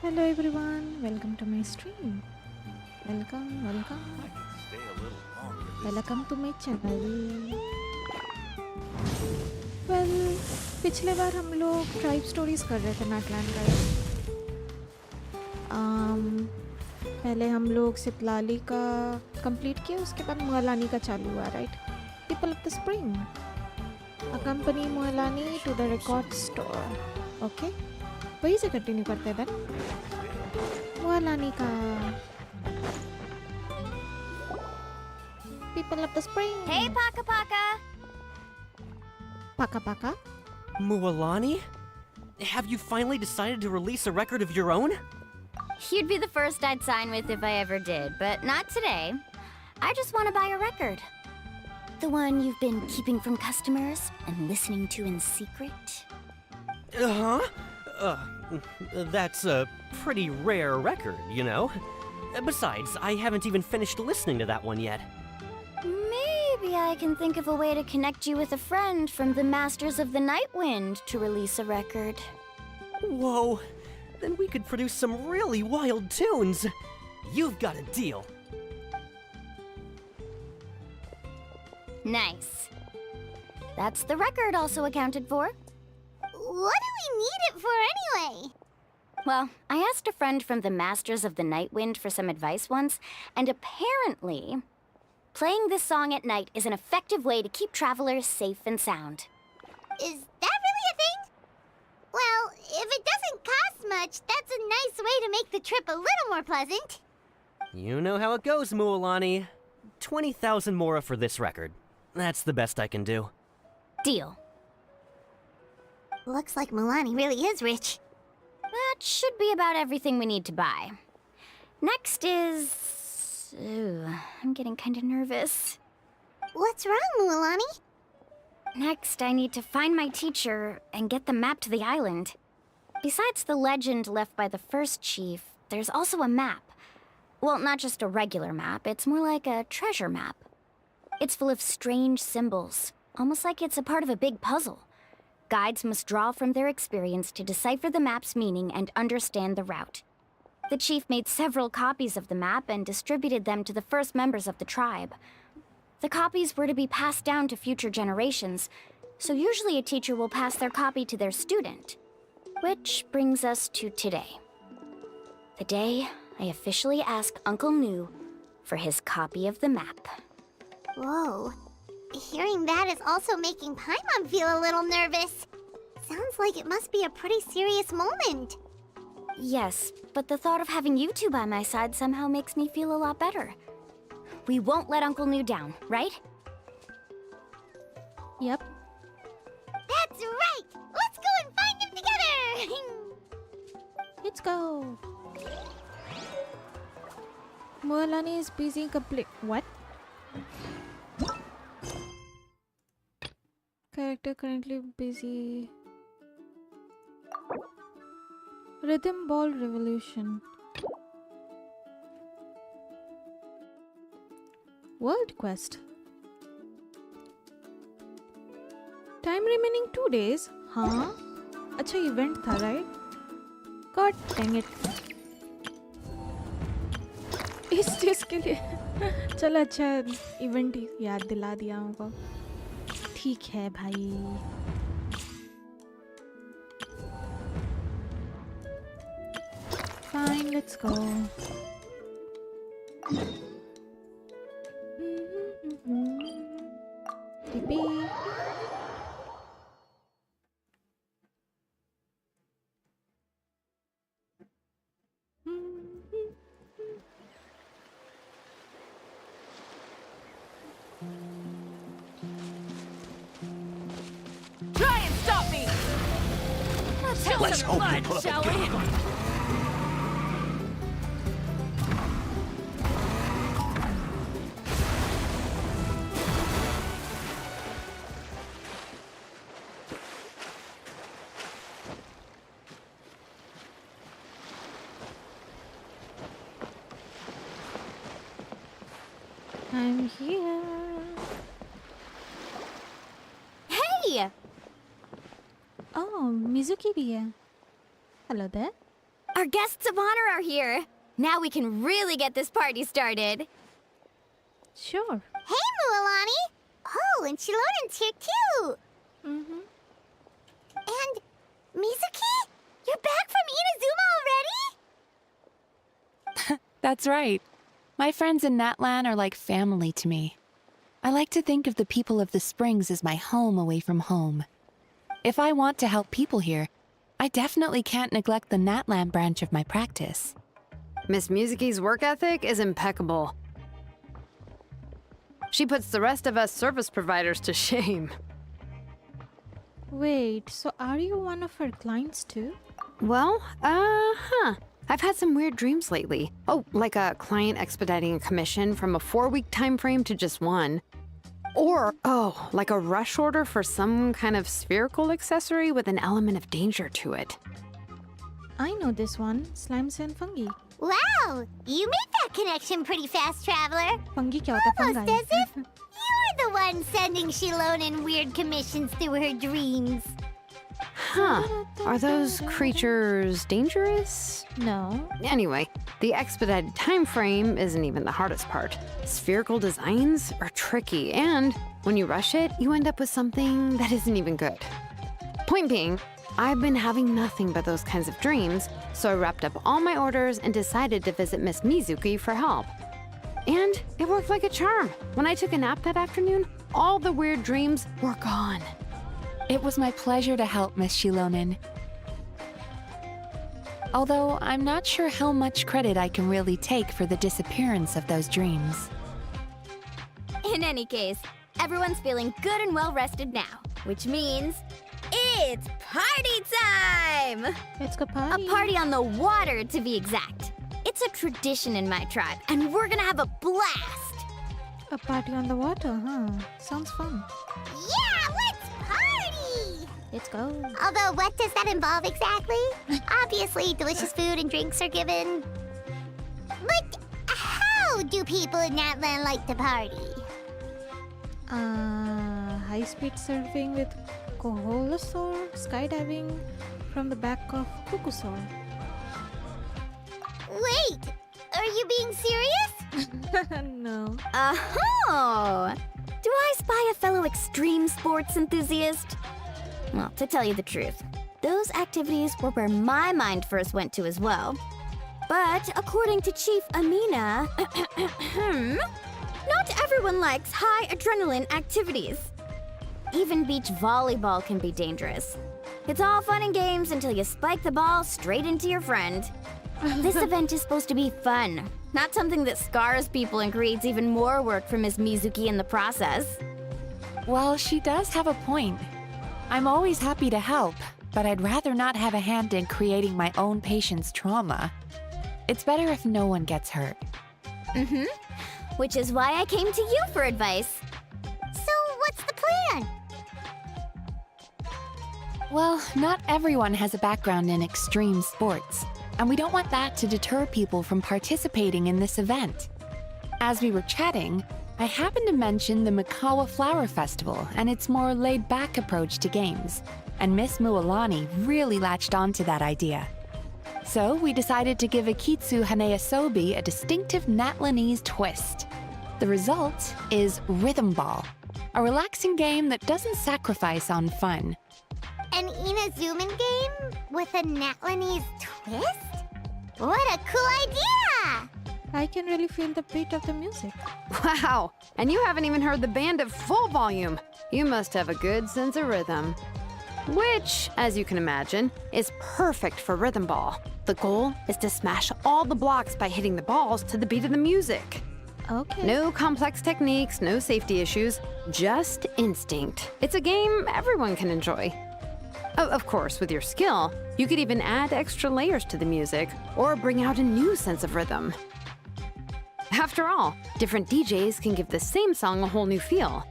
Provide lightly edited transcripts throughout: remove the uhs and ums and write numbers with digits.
Hello everyone, welcome to my stream. Welcome. Welcome to my channel. Well, पिछले बार हम लोग tribe stories कर रहे थे नाटलैंड का। पहले हम लोग सितलाली का कंप्लीट किया, उसके बाद मोहलानी का चालू हुआ, right? People of the spring accompany Mualani to the record store. Okay, वहीं से कंटिन्यू करते हैं मोहलानी का। People of the spring. Hey, Paka Paka! Paka Paka? Mualani? Have you finally decided to release a record of your own? You'd be the first I'd sign with if I ever did, but not today. I just want to buy a record. The one you've been keeping from customers and listening to in secret. That's a pretty rare record, you know? Besides, I haven't even finished listening to that one yet. Maybe I can think of a way to connect you with a friend from the Masters of the Night Wind to release a record. Whoa, then we could produce some really wild tunes. You've got a deal. Nice. That's the record also accounted for. What do we need it for anyway? Well, I asked a friend from the Masters of the Night Wind for some advice once, and apparently, playing this song at night is an effective way to keep travelers safe and sound. Is that really a thing? Well, if it doesn't cost much, that's a nice way to make the trip a little more pleasant. You know how it goes, Mualani. 20,000 mora for this record. That's the best I can do. Deal. Looks like Milani really is rich. That should be about everything we need to buy. Next is... Ooh, I'm getting kind of nervous. What's wrong, Milani? Next, I need to find my teacher and get the map to the island. Besides the legend left by the first chief, there's also a map. Well, not just a regular map, it's more like a treasure map. It's full of strange symbols, almost like it's a part of a big puzzle. Guides must draw from their experience to decipher the map's meaning and understand the route. The chief made several copies of the map and distributed them to the first members of the tribe. The copies were to be passed down to future generations, so usually a teacher will pass their copy to their student. Which brings us to today. The day I officially asked Uncle Nu for his copy of the map. Whoa. Hearing that is also making Paimon feel a little nervous. Sounds like it must be a pretty serious moment. Yes, but the thought of having you two by my side somehow makes me feel a lot better. We won't let Uncle Nu down, right? Yep. That's right! Let's go and find him together! Let's go. Moalani is busy complete. What? Character currently busy. Rhythm Ball Revolution. World Quest. Time remaining 2 days. हाँ? अच्छा event था, right? God dang it. इस चीज़ के लिए चलो अच्छा event याद दिला दिया हमको. ठीक है भाई. Fine, let's go. TP. Try and stop me! Let's hope blood, they put up shall a good we? fight. I'm here. Hey! Oh, Mizuki भी है. Hello there. Our guests of honor are here. Now we can really get this party started. Sure. Hey, Mualani! Oh, and Shilonen's here too! Mm-hmm. And Mizuki? You're back from Inazuma already? That's right. My friends in Natlan are like family to me. I like to think of the people of the Springs as my home away from home. If I want to help people here, I definitely can't neglect the Natlan branch of my practice. Miss Mizuki's work ethic is impeccable. She puts the rest of us service providers to shame. Wait, so are you one of her clients too? Well, I've had some weird dreams lately. Oh, like a client expediting a commission from a 4-week time frame to just 1. Or, like a rush order for some kind of spherical accessory with an element of danger to it. I know this one, slimes and fungi. Wow! You made that connection pretty fast, Traveler. Fungi क्या होता है? Almost Fungi. as if you're the one sending Shilonen weird commissions through her dreams. Huh. Are those creatures dangerous? No. Anyway, the expedited time frame isn't even the hardest part. Spherical designs are tricky, and when you rush it, you end up with something that isn't even good. Point being, I've been having nothing but those kinds of dreams, so I wrapped up all my orders and decided to visit Miss Mizuki for help. And it worked like a charm. When I took a nap that afternoon, all the weird dreams were gone. It was my pleasure to help Miss Shilonen. Although I'm not sure how much credit I can really take for the disappearance of those dreams. In any case, everyone's feeling good and well rested now, which means it's party time! Let's go A party. party on the water, to be exact. It's a tradition in my tribe, and we're gonna have a blast! A party on the water, huh? Sounds fun. Yeah, let's party! Let's go. Although, what does that involve exactly? Obviously, delicious food and drinks are given. But how do people in Natlan like to party? High-speed surfing with Koholosaur, skydiving from the back of Kukusaur. Wait, are you being serious? No. Oh! Do I spy a fellow extreme sports enthusiast? Well, to tell you the truth, those activities were where my mind first went to as well. But according to Chief Amina, not everyone likes high adrenaline activities. Even beach volleyball can be dangerous. It's all fun and games until you spike the ball straight into your friend. This event is supposed to be fun, not something that scars people and creates even more work for Miss Mizuki in the process. Well, she does have a point. I'm always happy to help, but I'd rather not have a hand in creating my own patient's trauma. It's better if no one gets hurt. Mm-hmm. Which is why I came to you for advice. So, what's the plan? Well, not everyone has a background in extreme sports, and we don't want that to deter people from participating in this event. As we were chatting, I happened to mention the Mikawa Flower Festival and its more laid-back approach to games, and Miss Mualani really latched onto that idea. So we decided to give Akitsu Haneasobi a distinctive Natlanese twist. The result is Rhythm Ball, a relaxing game that doesn't sacrifice on fun. An Inazuman game with a Natlanese twist? What a cool idea! I can really feel the beat of the music. Wow, and you haven't even heard the band at full volume. You must have a good sense of rhythm. Which, as you can imagine, is perfect for Rhythm Ball. The goal is to smash all the blocks by hitting the balls to the beat of the music. Okay. No complex techniques, no safety issues, just instinct. It's a game everyone can enjoy. Of course, with your skill, you could even add extra layers to the music or bring out a new sense of rhythm. After all, different DJs can give the same song a whole new feel.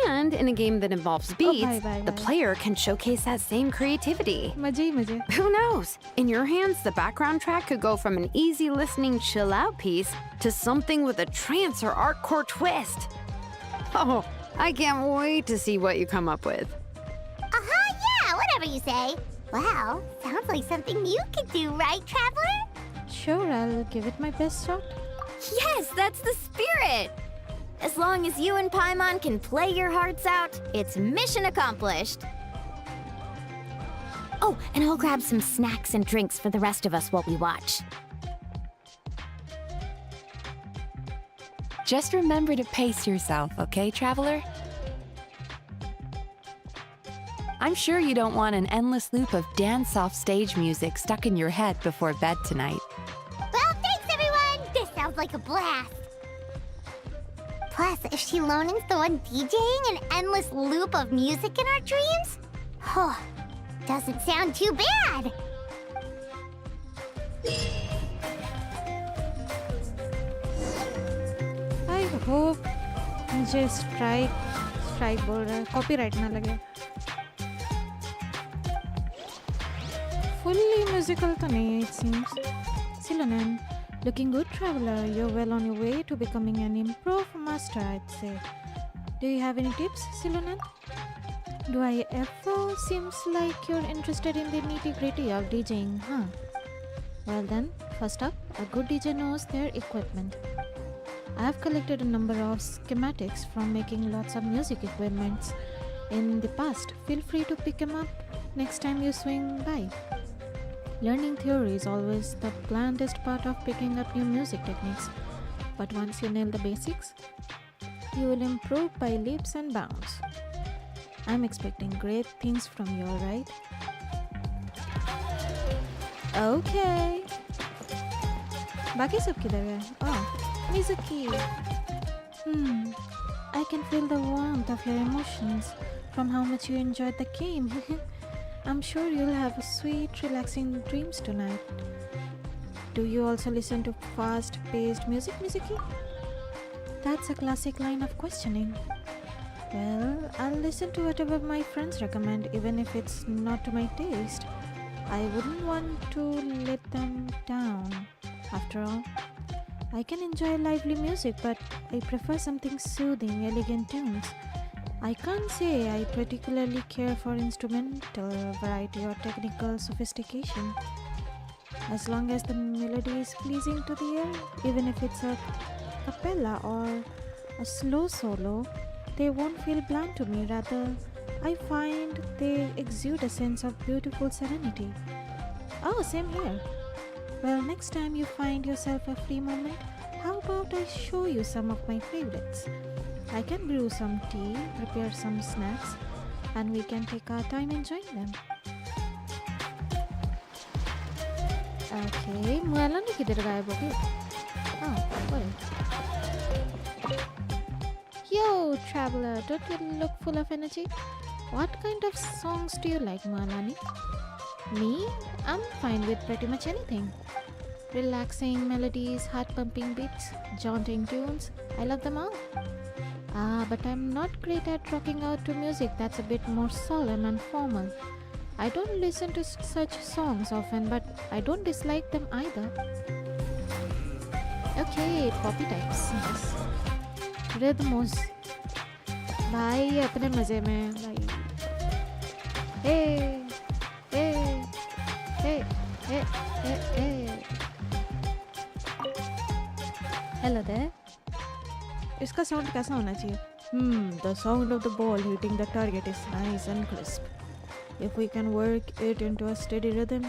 And in a game that involves beats, the player can showcase that same creativity. Maje, maje. Who knows? In your hands, the background track could go from an easy listening chill out piece to something with a trance or artcore twist. Oh, I can't wait to see what you come up with. Yeah, whatever you say. Wow, sounds like something you could do, right, Traveler? Sure, I'll give it my best shot. Yes, that's the spirit! As long as you and Paimon can play your hearts out, it's mission accomplished. Oh, and I'll grab some snacks and drinks for the rest of us while we watch. Just remember to pace yourself, okay, Traveler? I'm sure you don't want an endless loop of dance-off stage music stuck in your head before bed tonight. Well, thanks, everyone! This sounds like a blast. Plus, if Shilonen's the one DJing an endless loop of music in our dreams, doesn't sound too bad. I hope मुझे strike बोल रहा है, copyright ना लगे. Fully musical तो नहीं, it seems. Silonen, looking good, Traveler. You're well on your way to becoming an improv master, I'd say. Do you have any tips, Silonen? Do I ever seems like you're interested in the nitty-gritty of DJing, huh? Well then, first up, a good DJ knows their equipment. I have collected a number of schematics from making lots of music equipments in the past. Feel free to pick them up next time you swing by. Learning theory is always the blandest part of picking up new music techniques, but once you nail the basics, you will improve by leaps and bounds. I'm expecting great things from you, alright? Okay. बाकी सब किधर गए? Oh, Mizuki. I can feel the warmth of your emotions from how much you enjoyed the game. I'm sure you'll have sweet, relaxing dreams tonight. Do you also listen to fast-paced music, Mizuki? That's a classic line of questioning. Well, I'll listen to whatever my friends recommend, even if it's not to my taste. I wouldn't want to let them down. After all, I can enjoy lively music, but I prefer something soothing, elegant tunes. I can't say I particularly care for instrumental variety or technical sophistication. As long as the melody is pleasing to the ear, even if it's a cappella or a slow solo, they won't feel bland to me. Rather, I find they exude a sense of beautiful serenity. Oh, same here. Well, next time you find yourself a free moment, how about I show you some of my favorites? I can brew some tea, prepare some snacks, and we can take our time enjoying them. Okay, Muala ni kidhar gayab ho gayi? Oh, sorry. Yo, Traveler, don't you look full of energy? What kind of songs do you like, Mualani? Me? I'm fine with pretty much anything. Relaxing melodies, heart-pumping beats, jaunting tunes, I love them all. But I'm not great at rocking out to music that's a bit more solemn and formal. I don't listen to such songs often, but I don't dislike them either. Okay, poppy types. Yes. Rhythmos. भाई अपने मजे में भाई. Hey, hey, hey, hey, hey, hey. Hello there. इसका sound कैसा होना चाहिए? The sound of the ball hitting the target is nice and crisp. If we can work it into a steady rhythm,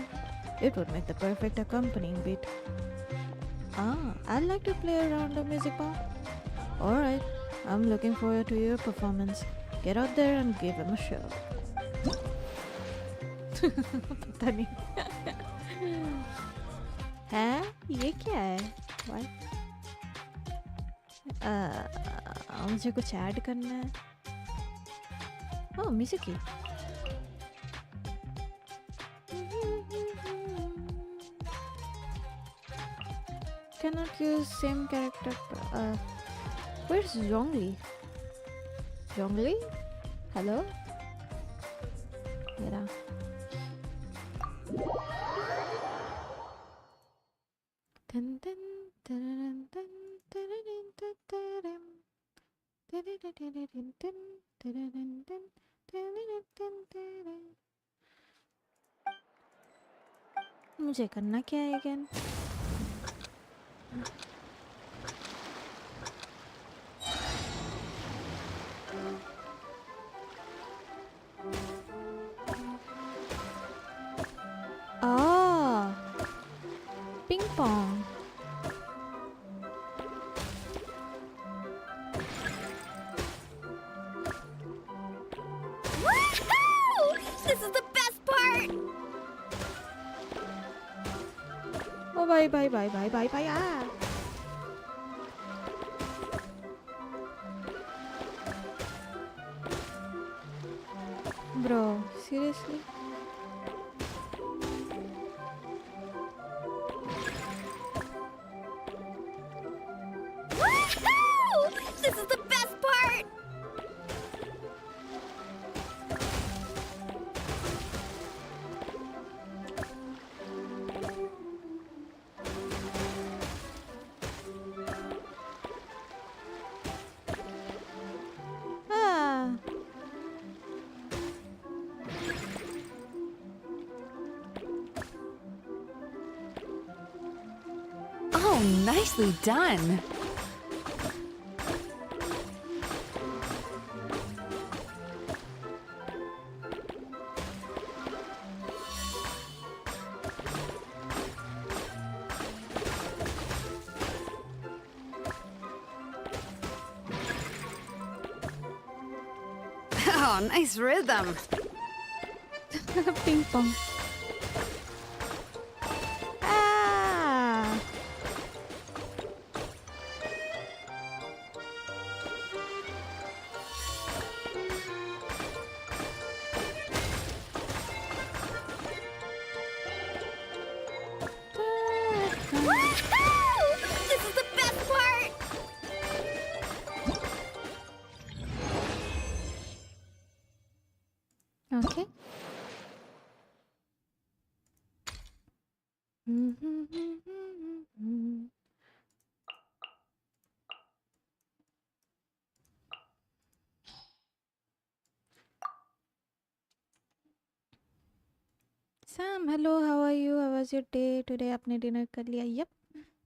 it would make the perfect accompanying beat. I'd like to play around the music bar. Alright, I'm looking forward to your performance. Get out there and give him a show. पता नहीं. है? ये क्या है? What? मुझे कुछ add करना है. Oh, Mizuki. Cannot use same character. Where's Zhongli? Zhongli? Hello? Yeah. Dun, dun, dun, dun, dun, dun, dun, dun. मुझे करना क्या है again? Ah, ping pong. Woohoo! This is the best part! Oh, bye. Ah. Bro, seriously? Woohoo! This is the best part! Ah. Oh, nicely done. Oh, nice rhythm. Ping pong. Ah. Woohoo! This is the best part! Okay. Sam, hello, how are you? How was your day? Today आपने dinner कर लिया? Yep,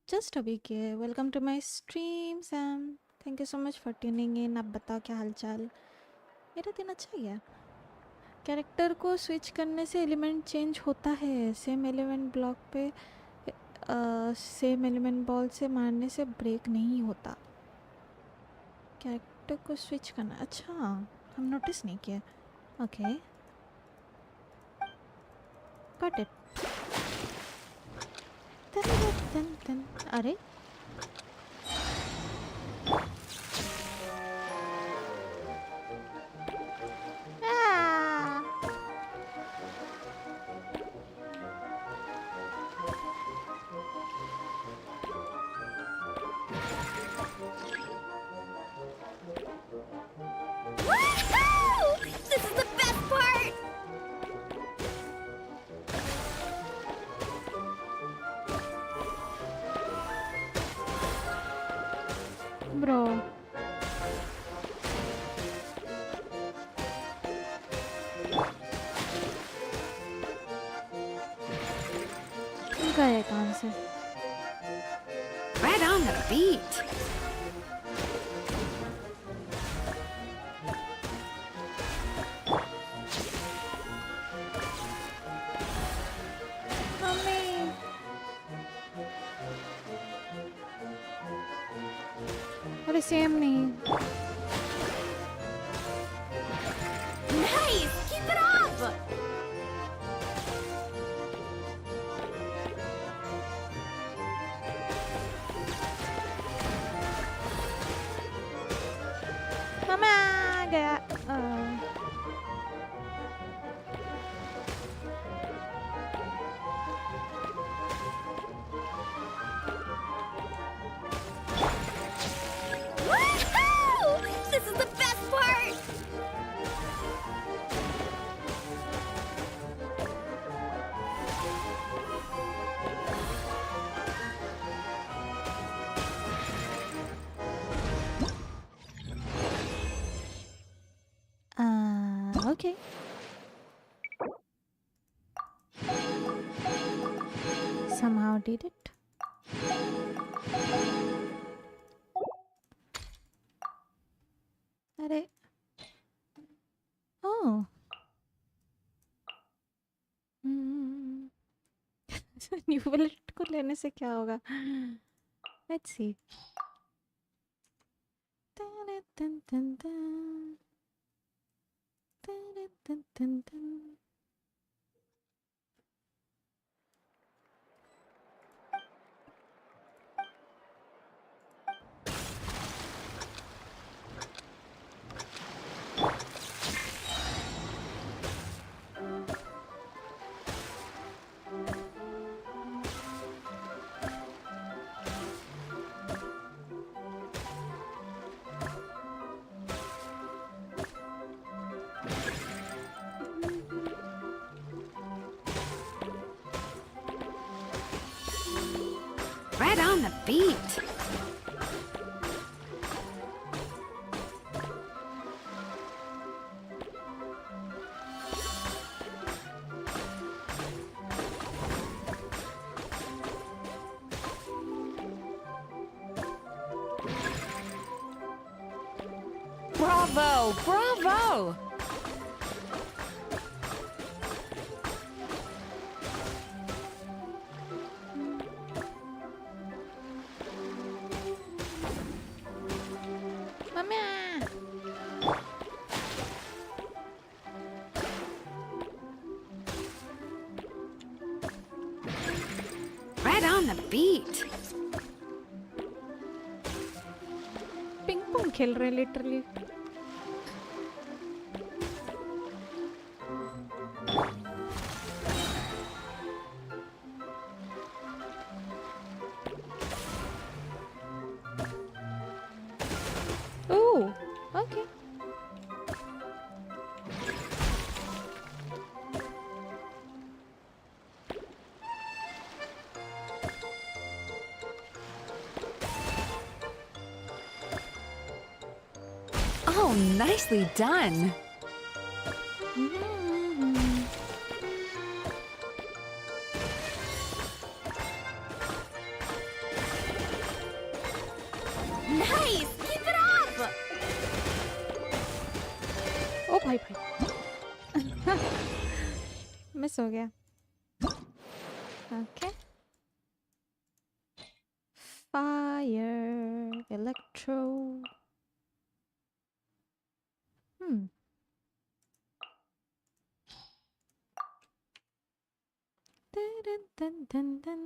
just अभी किया. Welcome to my stream, Sam. Thank you so much for tuning in. आप बताओ क्या हालचाल? मेरा दिन अच्छा गया. कैरेक्टर को स्विच करने से एलिमेंट चेंज होता है. सेम एलिमेंट ब्लॉक पे सेम एलिमेंट बॉल से मारने से ब्रेक नहीं होता. कैरेक्टर को स्विच करना. अच्छा, हम नोटिस नहीं किया. Okay, got it. अरे Woohoo! This is the best part! Bro, गए कहाँ से? Right on the beat. Mummy, अरे सेम नहीं. Nice! Keep it up! मम्मा गया. Woohoo! This is the best part! Okay. not did it. अरे oh न्यू वॉलेट को लेने से क्या होगा? Let's see. Dun, dun, dun, dun. Dun, dun, dun, dun. Right on the beat. Bravo! Bravo! Mama! Right on the beat. Ping pong खेल रहे हैं literally. Oh, okay. Oh, nicely done. Nice! Keep it up! ओ भाई भाई miss हो गया. Okay. Fire, electro. Dun, dun, dun, dun.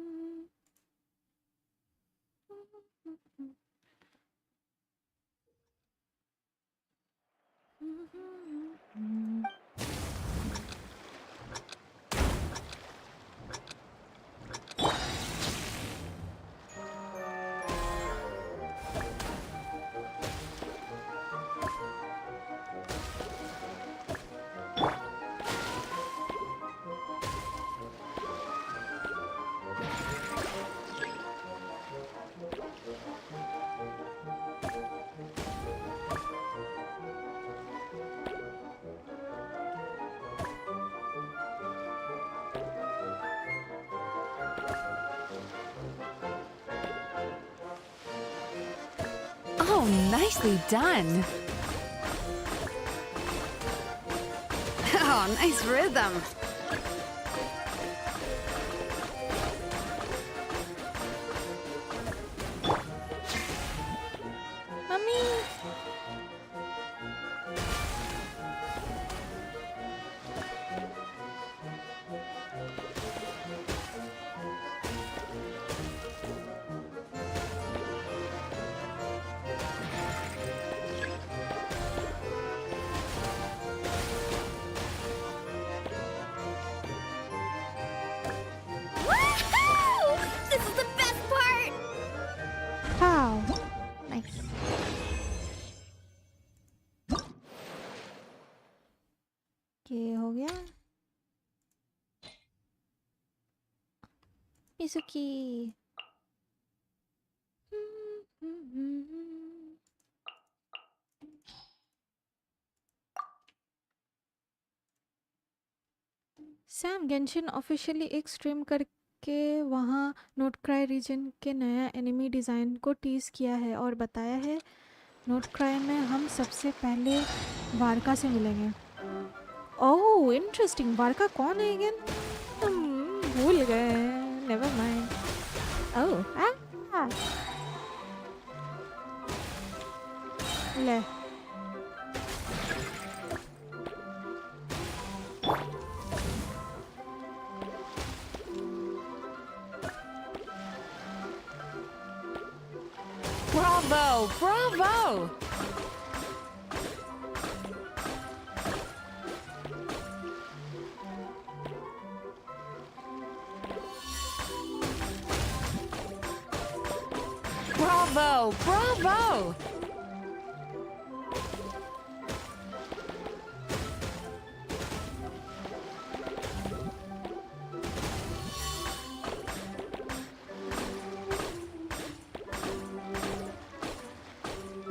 Oh, nicely done. Oh, nice rhythm. Mummy. Woohoo! This is the best part! How? Nice. ये हो गया. Mizuki. Sam Genshin officially एक stream कर के वहाँ नोट क्राई रीजन के नया एनिमी डिज़ाइन को टीज किया है और बताया है नोट क्राई में हम सबसे पहले वारका से मिलेंगे। ओह इंटरेस्टिंग, वारका कौन है अगेन? हम भूल गए, नेवर माइंड। ओह ले Bravo! Bravo! Bravo! Bravo!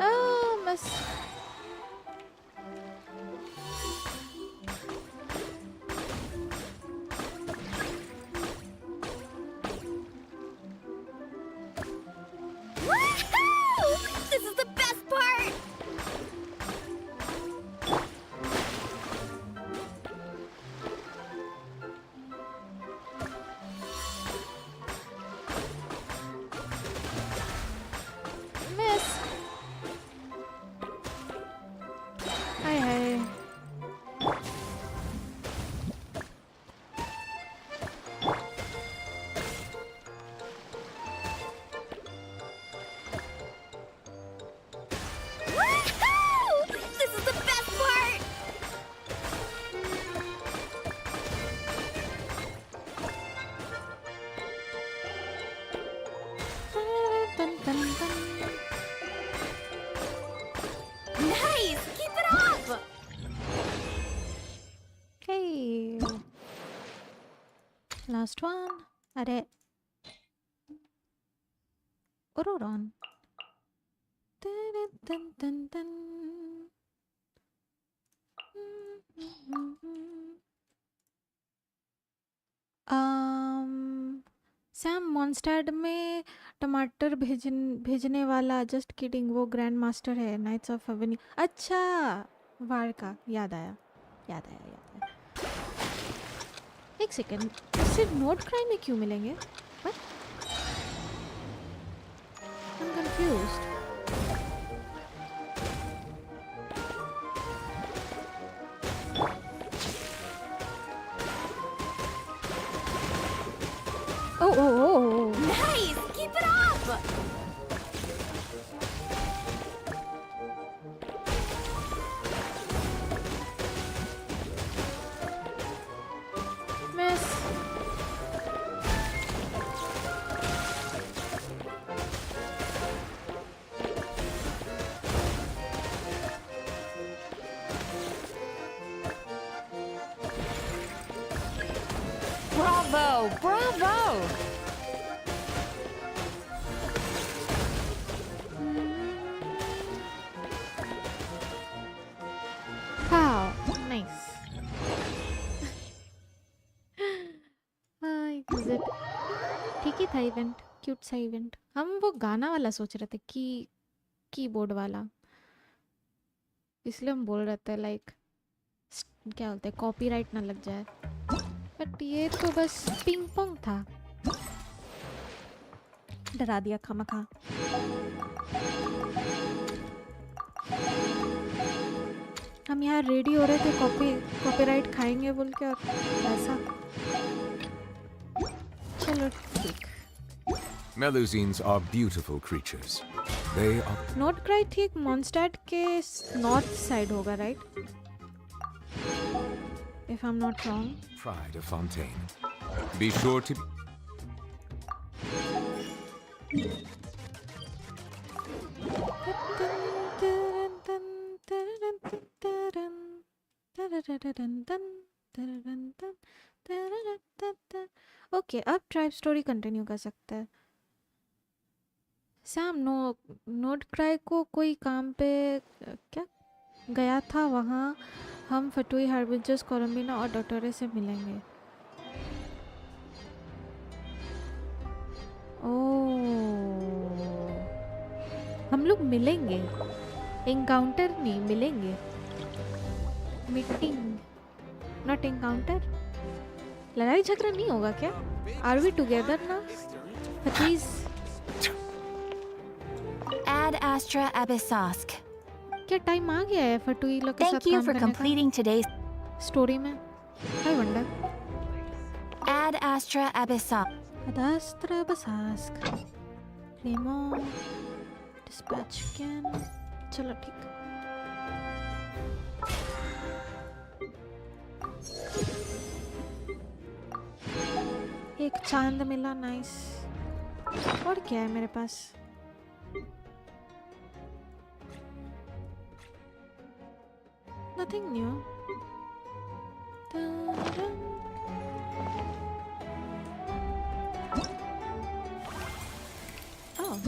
Oh, miss. Woohoo! This is the best part! Miss. Hi, hi. Woohoo! This is the best part! Dun, dun, dun. Nice! Keep it up! Okay. Last one. अरे Ororon. Dun, dun, dun, dun. Sam मॉन्स्टर्ड में टमाटर भेजने वाला, just kidding, वो grand master है knights of avenue. अच्छा Varka, याद आया याद आया याद आया। एक सेकेंड, उससे नोट क्राई में क्यों मिलेंगे? What? I'm confused. Oh. Nice! Keep it up! Miss. Bravo! Bravo! Wow, nice. हाँ, exit. ठीक ही था इवेंट, क्यूट सा इवेंट। हम वो गाना वाला सोच रहे थे कि कीबोर्ड वाला, इसलिए हम बोल रहे थे लाइक क्या बोलते हैं, कॉपीराइट ना लग जाए। बट ये तो बस पिंग पोंग था, डरा दिया खामखा। हम यहाँ रेडी हो रहे थे कॉपीराइट खाएंगे बोल के, और ऐसा। चलो ठीक। Melusines are beautiful creatures. They are note cry ठीक मॉन्स्टर्ड के नॉर्थ साइड होगा, right? If I am not wrong. pride of Fontaine. Be sure to okay, अब ट्राइब स्टोरी कंटिन्यू कर सकते हैं। सैम नोट क्राई को कोई काम पे क्या गया था, वहाँ हम फटुई हार्बिंजर्स कोलम्बिना और डॉक्टरे से मिलेंगे। हम लोग मिलेंगे, एनकाउंटर नहीं, मिलेंगे, मीटिंग नॉट एनकाउंटर। लड़ाई झगड़ा नहीं होगा क्या? आर वी टुगेदर ना? Please Ad Astra Abyssosk. क्या टाइम आ गया है फटुई लोग के साथ Thank you काम for करने का? completing today's स्टोरी में I wonder. Ad Astra Abyssosk. अदास्त्रा बसास्क रेमो डिस्पैच कैन। चलो ठीक। एक चांद मिला, नाइस। और क्या है मेरे पास? Nothing new. Oh,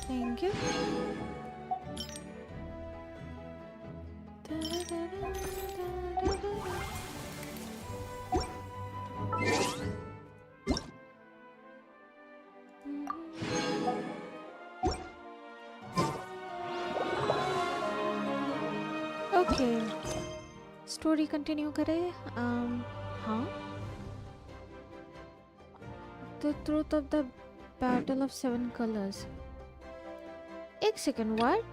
thank you. Okay, story continue करें। हाँ, the truth of the battle of 7 colours. एक सेकेंड, व्हाट?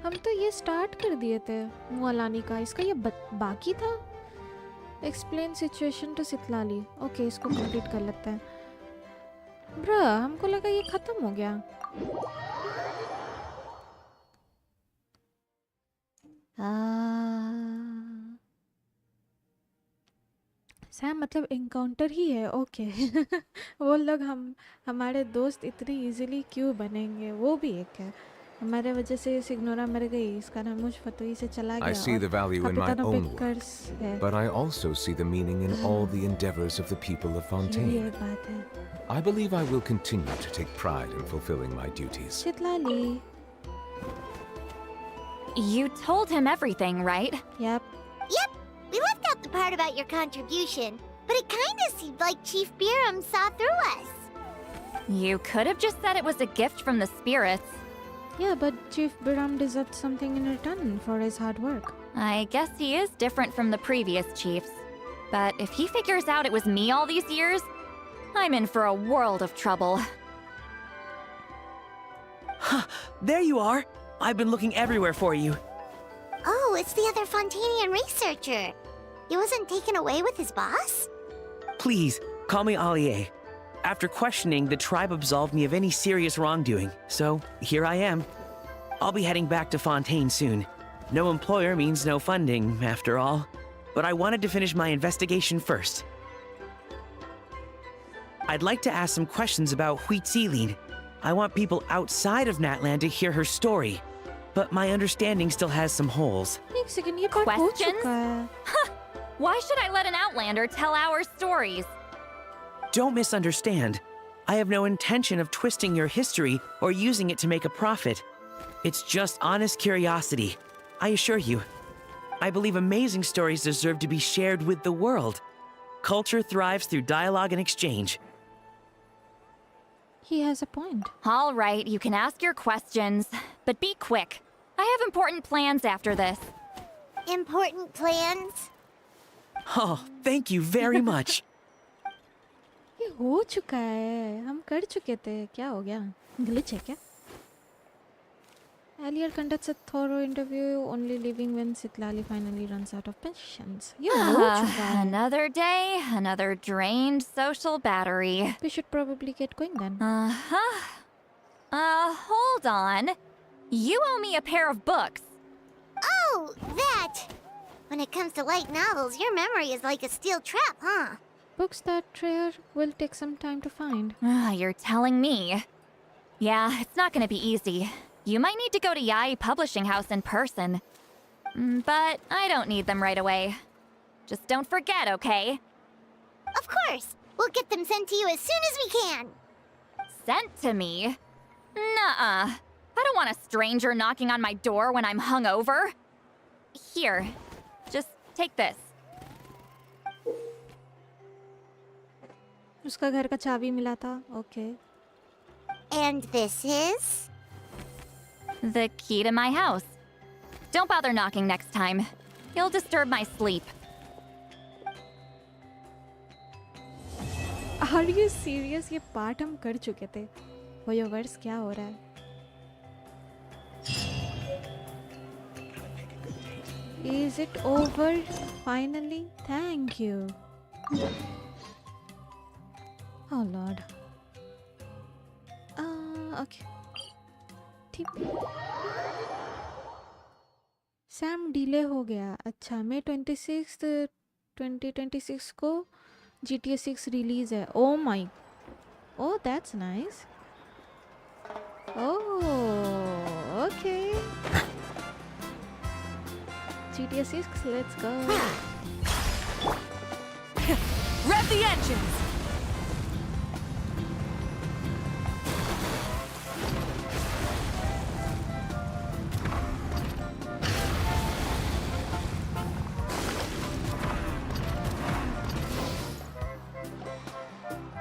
हम तो ये स्टार्ट कर दिए थे मुअलानी का, इसका ये बाकी था। Explain situation to Citlali. ओके, इसको कंप्लीट कर लेते हैं। ब्रा, हमको लगा ये खत्म हो गया। सैम मतलब एनकाउंटर ही है। ओके वो लोग हमारे दोस्त इतनी इजीली क्यों बनेंगे? वो भी एक है। हमारे वजह से सिग्नोरा मर गई, इसका नामुज फतोई से चला गया। I see the value in my कापितानो own बेकर्स है। but I also see the meaning in all the endeavors of the people of ये भी Fontaine. एक बात है। I believe I will continue to take pride in fulfilling my duties. सितलाली। You told him everything, right? Yep. Yep, we left out the part about your contribution, but it kind of seemed like Chief Biram saw through us. You could have just said it was a gift from the spirits. Yeah, but Chief Biram deserved something in return for his hard work. I guess he is different from the previous chiefs. But if he figures out it was me all these years, I'm in for a world of trouble. There you are! I've been looking everywhere for you. Oh, it's the other Fontanian researcher. He wasn't taken away with his boss? Please, call me Allier. After questioning, the tribe absolved me of any serious wrongdoing, so here I am. I'll be heading back to Fontaine soon. No employer means no funding, after all. But I wanted to finish my investigation first. I'd like to ask some questions about Huitzilin. I want people outside of Natlan to hear her story, but my understanding still has some holes. एक second, ये part हो Questions? चुका है। Why should I let an Outlander tell our stories? Don't misunderstand. I have no intention of twisting your history or using it to make a profit. It's just honest curiosity. I assure you. I believe amazing stories deserve to be shared with the world. Culture thrives through dialogue and exchange. He has a point. All right, you can ask your questions, but be quick. I have important plans after this. Important plans? Oh, thank you very much. ये हो चुका है, हम कर चुके थे। क्या हो गया? ग्लिच है क्या? Alier conducts a thorough interview, only leaving when Sitlali finally runs out of patience. ये हो चुका है। Another day, another drained social battery. We should probably get going then. Hold on. You owe me a pair of books. Oh, that! When it comes to light novels, your memory is like a steel trap, huh? Books that rare will take some time to find. You're telling me. Yeah, it's not gonna be easy. You might need to go to Yai Publishing House in person. But I don't need them right away. Just don't forget, okay? Of course! We'll get them sent to you as soon as we can! Sent to me? Nuh-uh. I don't want a stranger knocking on my door when I'm hungover. Here, just take this. उसका घर का चाबी मिला था। Okay. And this is? The key to my house. Don't bother knocking next time. You'll disturb my sleep. Are you serious? ये part हम कर चुके थे. For your words क्या हो रहा है? Is it over finally? Thank you. Oh Lord. Okay. Sam delay हो गया. अच्छा, May 26th 2026 को GTA 6 रिलीज है. Oh my. Oh, that's nice. Oh, okay. GTA 6, let's go. Rev the engines!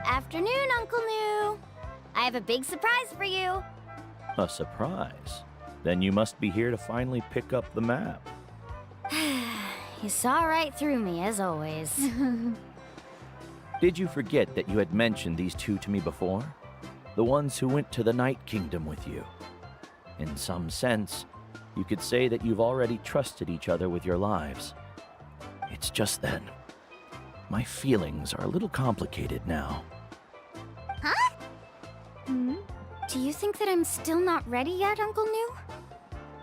Afternoon, Uncle New. I have a big surprise for you. A surprise? Then you must be here to finally pick up the map. You saw right through me, as always. Did you forget that you had mentioned these two to me before? The ones who went to the Night Kingdom with you. In some sense, you could say that you've already trusted each other with your lives. It's just then, my feelings are a little complicated now. Huh? Do you think that I'm still not ready yet, Uncle New?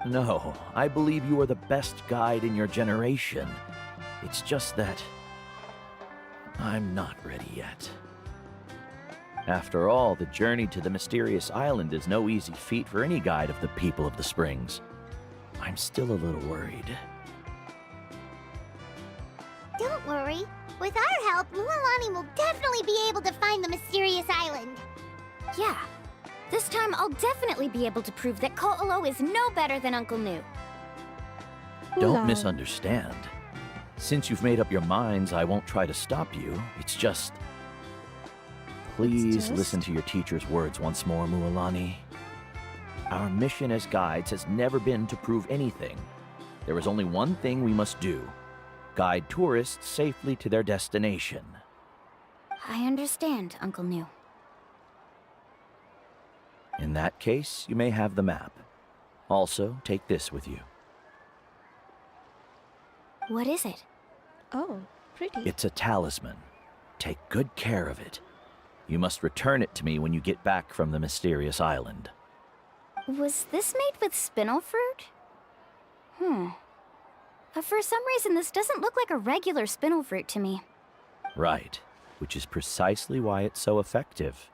No, I believe you are the best guide in your generation. It's just that I'm not ready yet. After all, the journey to the mysterious island is no easy feat for any guide of the people of the Springs. I'm still a little worried. Don't worry. With our help, Mualani will definitely be able to find the mysterious island. Yeah. This time I'll definitely be able to prove that Ko'olo is no better than Uncle New. Don't misunderstand. Since you've made up your minds, I won't try to stop you. It's just... Please listen to your teacher's words once more, Mualani. Our mission as guides has never been to prove anything. There is only one thing we must do. Guide tourists safely to their destination. I understand, Uncle New. In that case, you may have the map. Also, take this with you. What is it? Oh, pretty. It's a talisman. Take good care of it. You must return it to me when you get back from the mysterious island. Was this made with spinel fruit? For some reason, this doesn't look like a regular spinel fruit to me. Right, which is precisely why it's so effective.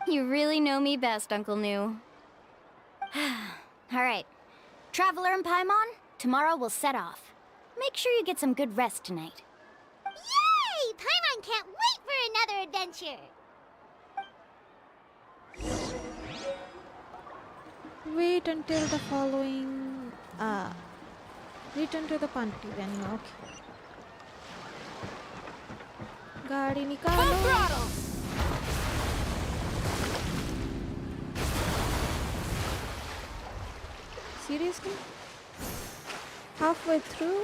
You really know me best, Uncle New. All right. Traveler and Paimon, tomorrow we'll set off. Make sure you get some good rest tonight. Yay! Paimon can't wait for another adventure. Wait until the following... Return to the party venue, okay. गाड़ी निकालो. Full throttle! Seriously? Halfway through?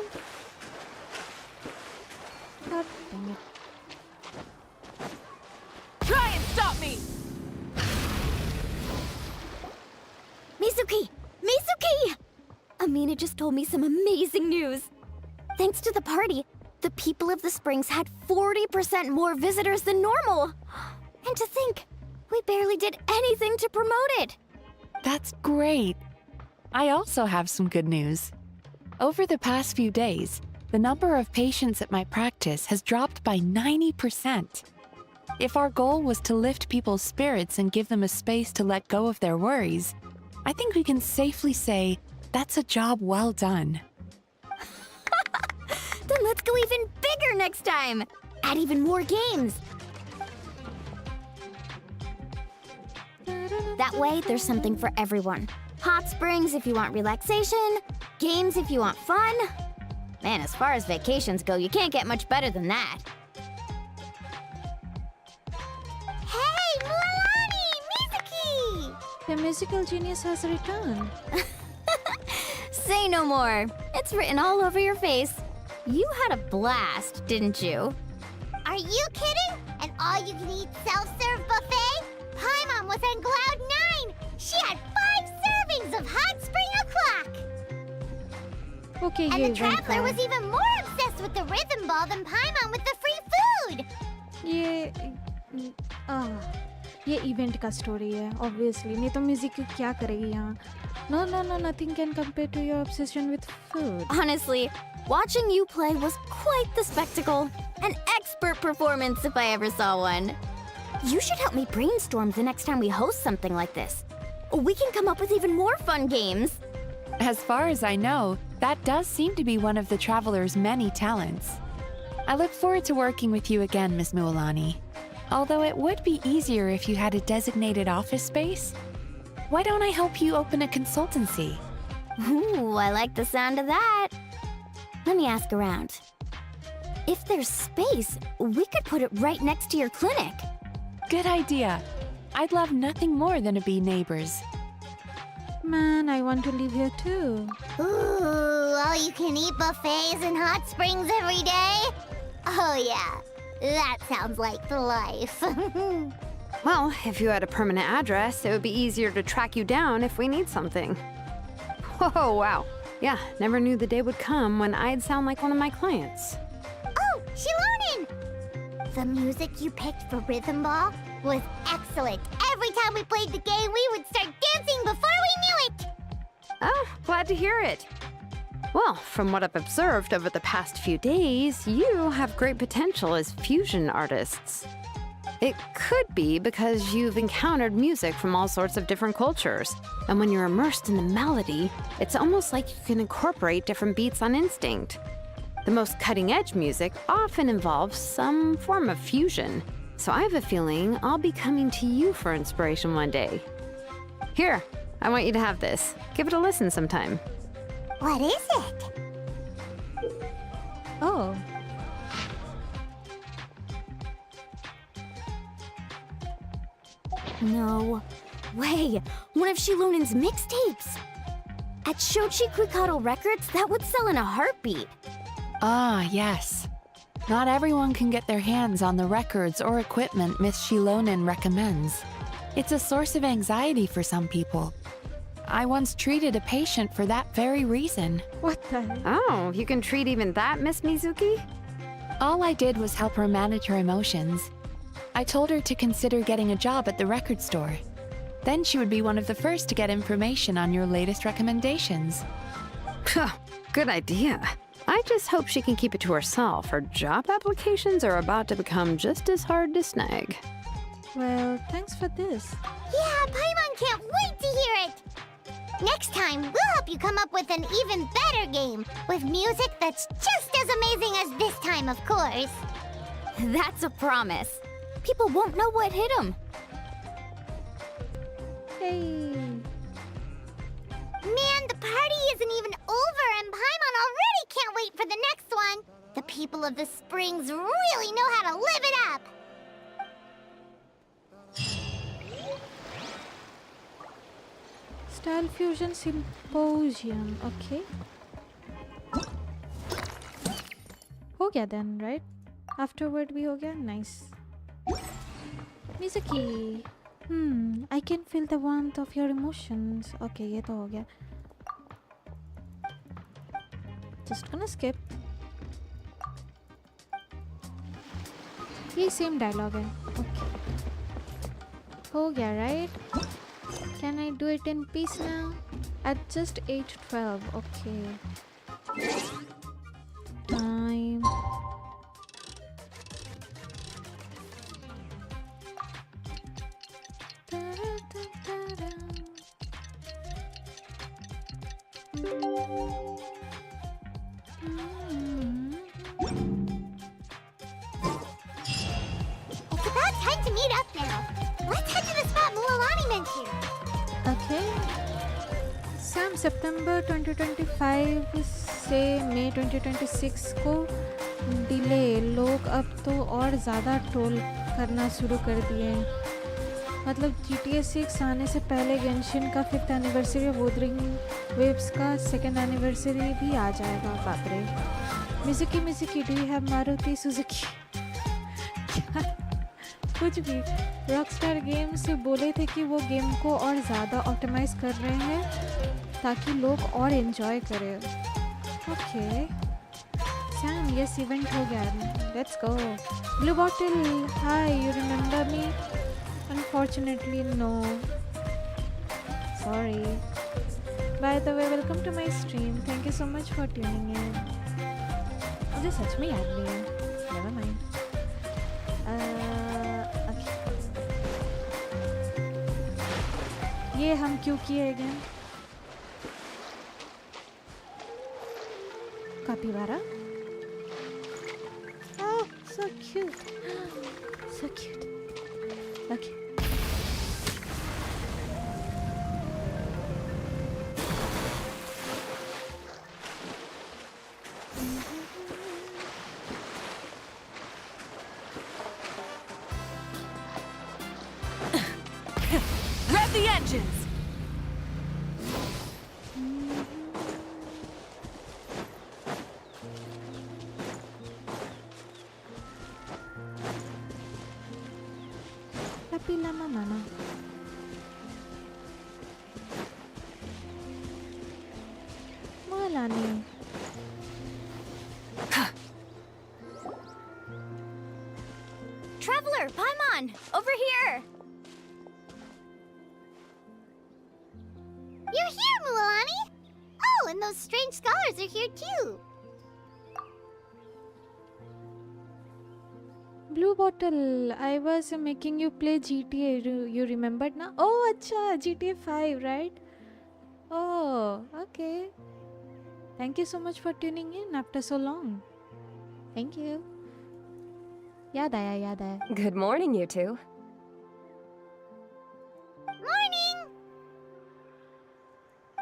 God dang it. Try and stop me! Mizuki! Mizuki! Amina just told me some amazing news. Thanks to the party, the people of the Springs had 40% more visitors than normal. And to think, we barely did anything to promote it. That's great. I also have some good news. Over the past few days, the number of patients at my practice has dropped by 90%. If our goal was to lift people's spirits and give them a space to let go of their worries, I think we can safely say that's a job well done. Then let's go even bigger next time. Add even more games. That way, there's something for everyone. Hot springs if you want relaxation, games if you want fun. Man, as far as vacations go, you can't get much better than that. Hey, Mualani! Mizuki! The musical genius has returned. Say no more. It's written all over your face. You had a blast, didn't you? Are you kidding? An all-you-can-eat self-serve buffet? Paimon was on cloud 9! She had 5 servings of hot spring o'clock! Okay, And ये the event Traveler था. was even more obsessed with the rhythm ball than Paimon with the free food! ये event का story है obviously नहीं तो music क्या करेगी यहाँ no no no nothing can compare to your obsession with food Honestly, watching you play was quite the spectacle. An expert performance if I ever saw one. You should help me brainstorm the next time we host something like this. We can come up with even more fun games. As far as I know, that does seem to be one of the Traveler's many talents. I look forward to working with you again, Miss Mualani. Although it would be easier if you had a designated office space. Why don't I help you open a consultancy? Ooh, I like the sound of that. Let me ask around. If there's space, we could put it right next to your clinic. Good idea. I'd love nothing more than to be neighbors. Man, I want to live here too. Ooh, all-you-can-eat buffets and hot springs every day? Oh yeah, that sounds like the life. Well, if you had a permanent address, it would be easier to track you down if we need something. Oh, wow. Yeah, never knew the day would come when I'd sound like one of my clients. Oh, Shilonen! The music you picked for Rhythm Ball was excellent. Every time we played the game, we would start dancing before we knew it! Oh, glad to hear it. Well, from what I've observed over the past few days, you have great potential as fusion artists. It could be because you've encountered music from all sorts of different cultures, and when you're immersed in the melody, it's almost like you can incorporate different beats on instinct. The most cutting-edge music often involves some form of fusion, so I have a feeling I'll be coming to you for inspiration one day. Here, I want you to have this. Give it a listen sometime. What is it? Oh. No way! One of Shilonen's mixtapes! At Shochi Quicado Records, that would sell in a heartbeat. Ah, yes. Not everyone can get their hands on the records or equipment Miss Shilonen recommends. It's a source of anxiety for some people. I once treated a patient for that very reason. What the hell? Oh, you can treat even that, Miss Mizuki? All I did was help her manage her emotions. I told her to consider getting a job at the record store. Then she would be one of the first to get information on your latest recommendations. Good idea. I just hope she can keep it to herself. Her job applications are about to become just as hard to snag. Well, thanks for this. Yeah, Paimon can't wait to hear it! Next time, we'll help you come up with an even better game, with music that's just as amazing as this time, of course. That's a promise. People won't know what hit them. Hey. Man, the party isn't even over, and Paimon already can't wait for the next one. The people of the Springs really know how to live it up. Style Fusion Symposium. Okay. हो गया then, right? Afterward भी हो गया. Nice. Mizuki. I can feel the warmth of your emotions. Okay, ये तो हो गया. Just gonna skip. ये same dialogue है. Okay. हो गया, right? Can I do it in peace now? At just 8:12. Okay. Time. It's about time to meet up now. Let's head to the spot Mualani mentioned. Okay. Sam September 2025 से मई 2026 को delay. लोग अब तो और ज़्यादा troll करना शुरू कर दिए. मतलब GTA 6 आने से पहले गेंशिन का 5th एनिवर्सरी और वुदरिंग वेव्स का 2nd एनिवर्सरी भी आ जाएगा। बाप रे। Mizuki do you have Maruti Suzuki? कुछ भी। रॉकस्टार गेम्स बोले थे कि वो गेम को और ज़्यादा ऑप्टिमाइज कर रहे हैं ताकि लोग और एंजॉय करें। ओके सैम, यस इवेंट हो गया, let's go. Blue bottle, hi, you remember me? Unfortunately, no. Sorry. By the way, welcome to my stream. Thank you so much for tuning in. मुझे सच में याद नहीं है. Never mind. Okay. ये हम क्यों किए again? Capybara? Oh, so cute. So cute. Okay. Rev the engines! Happy Llama Mama. Moalani. Traveler, Paimon, over here! You're here, Mualani! Oh, and those strange scholars are here too. Blue Bottle, I was making you play GTA. You remembered now? Oh, acha, GTA 5, right? Oh, okay. Thank you so much for tuning in after so long. Thank you. Yaad aaya. Good morning, you two. Morning!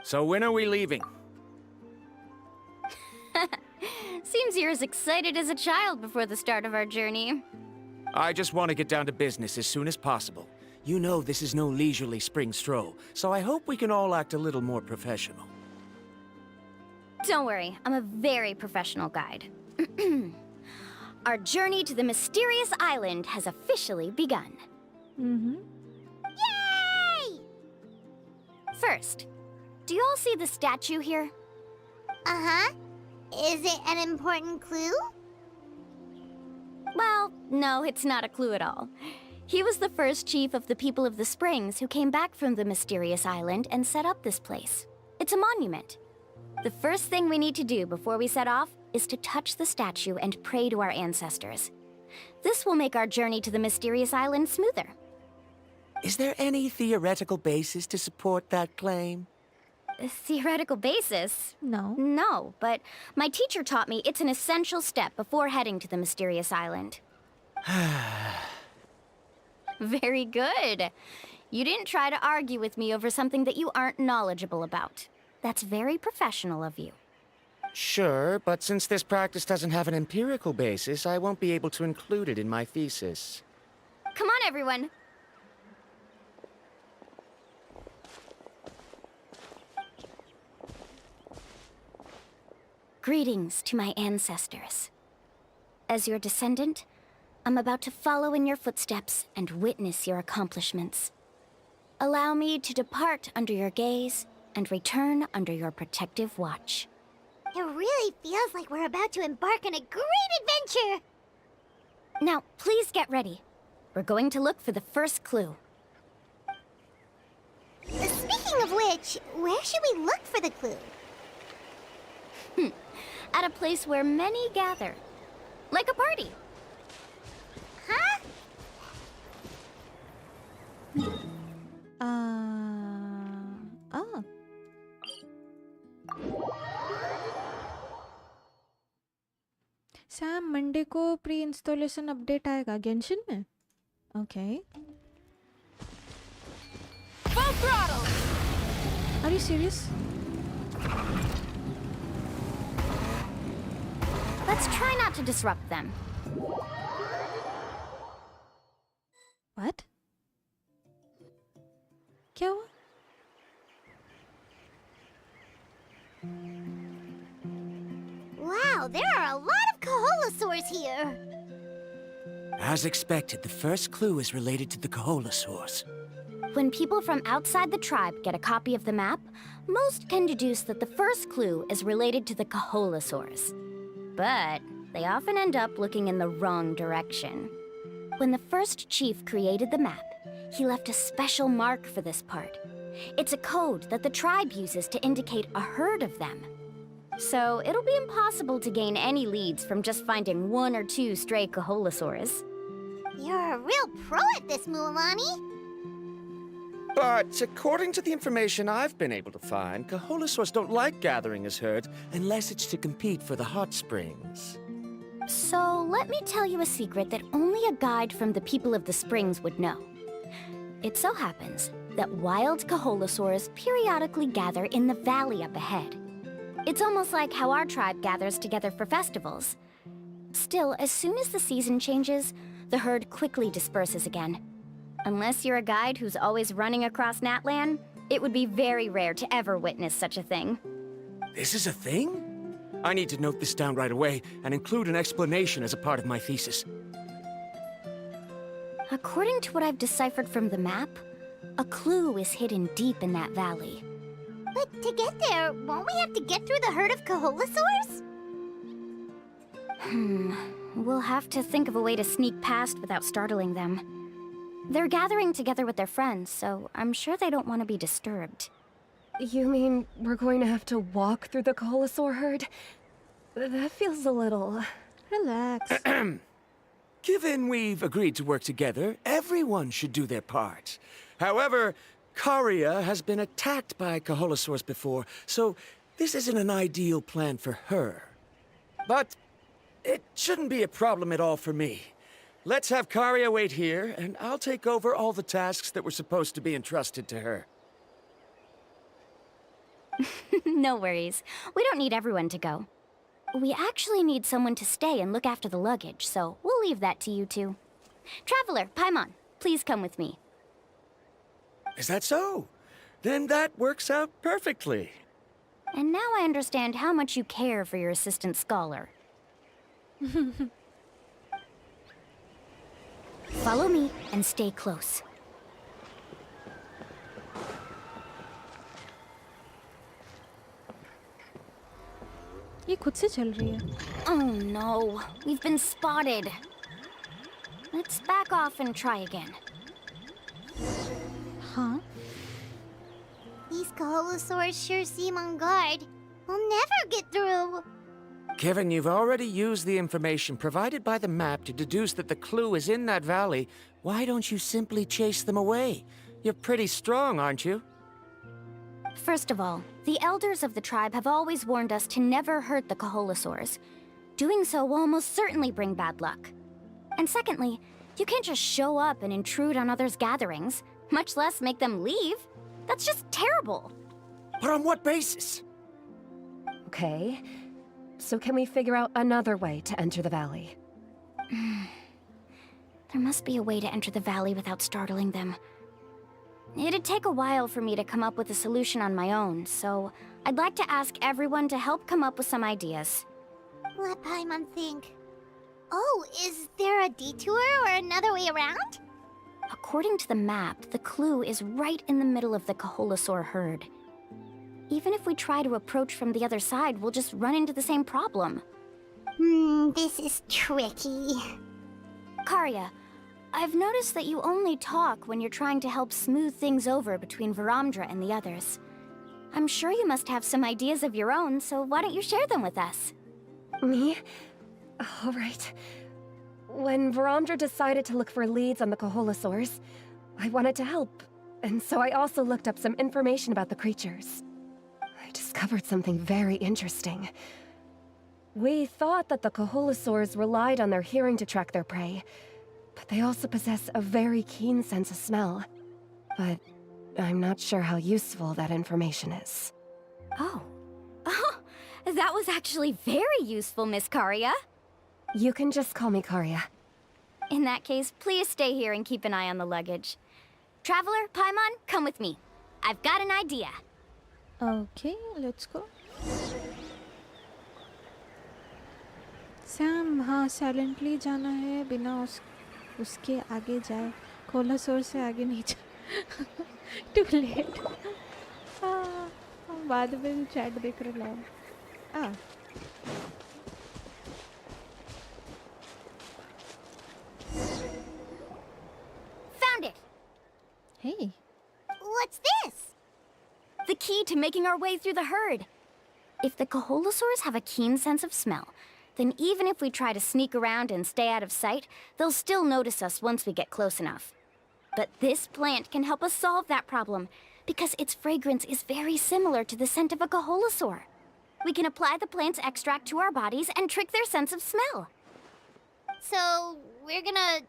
So when are we leaving? Seems you're as excited as a child before the start of our journey. I just want to get down to business as soon as possible. You know this is no leisurely spring stroll, so I hope we can all act a little more professional. Don't worry, I'm a very professional guide. Our journey to the mysterious island has officially begun. Yay! First, do you all see the statue here? Uh-huh. Is it an important clue? Well, no, it's not a clue at all. He was the first chief of the people of the Springs who came back from the mysterious island and set up this place. It's a monument. The first thing we need to do before we set off is to touch the statue and pray to our ancestors. This will make our journey to the mysterious island smoother. Is there any theoretical basis to support that claim? A theoretical basis? No. No, but my teacher taught me it's an essential step before heading to the mysterious island. Very good. You didn't try to argue with me over something that you aren't knowledgeable about. That's very professional of you. Sure, but since this practice doesn't have an empirical basis, I won't be able to include it in my thesis. Come on, everyone. Greetings to my ancestors. As your descendant, I'm about to follow in your footsteps and witness your accomplishments. Allow me to depart under your gaze and return under your protective watch. It really feels like we're about to embark on a great adventure! Now, please get ready. We're going to look for the first clue. Speaking of which, where should we look for the clue? At a place where many gather. Like a party. Huh? Oh. Sam, Monday को pre installation update आएगा Genshin में? Okay. Full throttle! Are you serious? Let's try not to disrupt them. What? क्या हुआ? Wow, there are a lot of Kaholasaurs here. As expected, the first clue is related to the Kaholasaurs. When people from outside the tribe get a copy of the map, most can deduce that the first clue is related to the Kaholasaurs. But they often end up looking in the wrong direction. When the first chief created the map, he left a special mark for this part. It's a code that the tribe uses to indicate a herd of them. So it'll be impossible to gain any leads from just finding one or two stray Kaholasaurs. You're a real pro at this, Mualani. But according to the information I've been able to find, Kaholasaurs don't like gathering as herds unless it's to compete for the hot springs. So let me tell you a secret that only a guide from the people of the springs would know. It so happens that wild Kaholasaurs periodically gather in the valley up ahead. It's almost like how our tribe gathers together for festivals. Still, as soon as the season changes, the herd quickly disperses again. Unless you're a guide who's always running across Natlan, it would be very rare to ever witness such a thing. This is a thing? I need to note this down right away and include an explanation as a part of my thesis. According to what I've deciphered from the map, a clue is hidden deep in that valley. But to get there, won't we have to get through the herd of Kaholasaurs? We'll have to think of a way to sneak past without startling them. They're gathering together with their friends, so I'm sure they don't want to be disturbed. You mean we're going to have to walk through the Kaholasaur herd? That feels a little... Relax. Given we've agreed to work together, everyone should do their part. However, Karia has been attacked by Kaholasaurs before, so this isn't an ideal plan for her. But it shouldn't be a problem at all for me. Let's have Karia wait here, and I'll take over all the tasks that were supposed to be entrusted to her. No worries. We don't need everyone to go. We actually need someone to stay and look after the luggage, so we'll leave that to you two. Traveler, Paimon, please come with me. Is that so? Then that works out perfectly. And now I understand how much you care for your assistant scholar. Follow me and stay close. ये खुद से चल रही है. Oh no, we've been spotted. Let's back off and try again. हाँ? These Kaholasaurs sure seem on guard. We'll never get through. Given you've already used the information provided by the map to deduce that the clue is in that valley, why don't you simply chase them away? You're pretty strong, aren't you? First of all, the elders of the tribe have always warned us to never hurt the Kaholasaurs. Doing so will almost certainly bring bad luck. And secondly, you can't just show up and intrude on others' gatherings, much less make them leave. That's just terrible. But on what basis? Okay. So can we figure out another way to enter the valley? There must be a way to enter the valley without startling them. It'd take a while for me to come up with a solution on my own, so I'd like to ask everyone to help come up with some ideas. Let Paimon think. Oh, is there a detour or another way around? According to the map, the clue is right in the middle of the Kaholasaur herd. Even if we try to approach from the other side, we'll just run into the same problem. This is tricky. Karia, I've noticed that you only talk when you're trying to help smooth things over between Varamdra and the others. I'm sure you must have some ideas of your own, so why don't you share them with us? Me? All right. When Varamdra decided to look for leads on the Kaholasaurs, I wanted to help, and so I also looked up some information about the creatures. I discovered something very interesting. We thought that the Kaholasaurs relied on their hearing to track their prey, but they also possess a very keen sense of smell. But I'm not sure how useful that information is. Oh. Oh, that was actually very useful, Miss Karia. You can just call me Karia. In that case, please stay here and keep an eye on the luggage. Traveler, Paimon, come with me. I've got an idea. Okay, let's go. Sam, हाँ silently जाना है, बिना उसके आगे जाए, कोलासोर से आगे नहीं जा। Too late. बाद में चैट देख रहे हैं। Found it. Hey. What's this? The key to making our way through the herd. If the Coholosaurs have a keen sense of smell, then even if we try to sneak around and stay out of sight, they'll still notice us once we get close enough. But this plant can help us solve that problem, because its fragrance is very similar to the scent of a Coholosaur. We can apply the plant's extract to our bodies and trick their sense of smell. So, we're gonna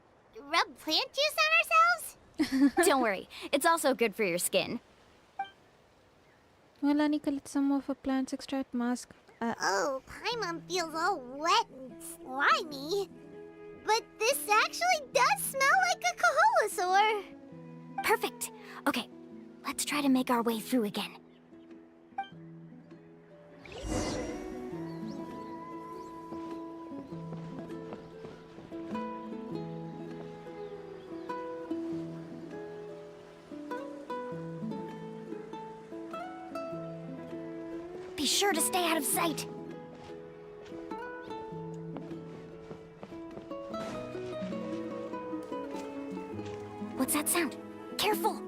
rub plant juice on ourselves? Don't worry, it's also good for your skin. Melanie collected some of a plant's extract mask. Oh, Paimon feels all wet and slimy. But this actually does smell like a Coholosaur. Perfect. Okay, let's try to make our way through again. Be sure to stay out of sight. What's that sound? Careful!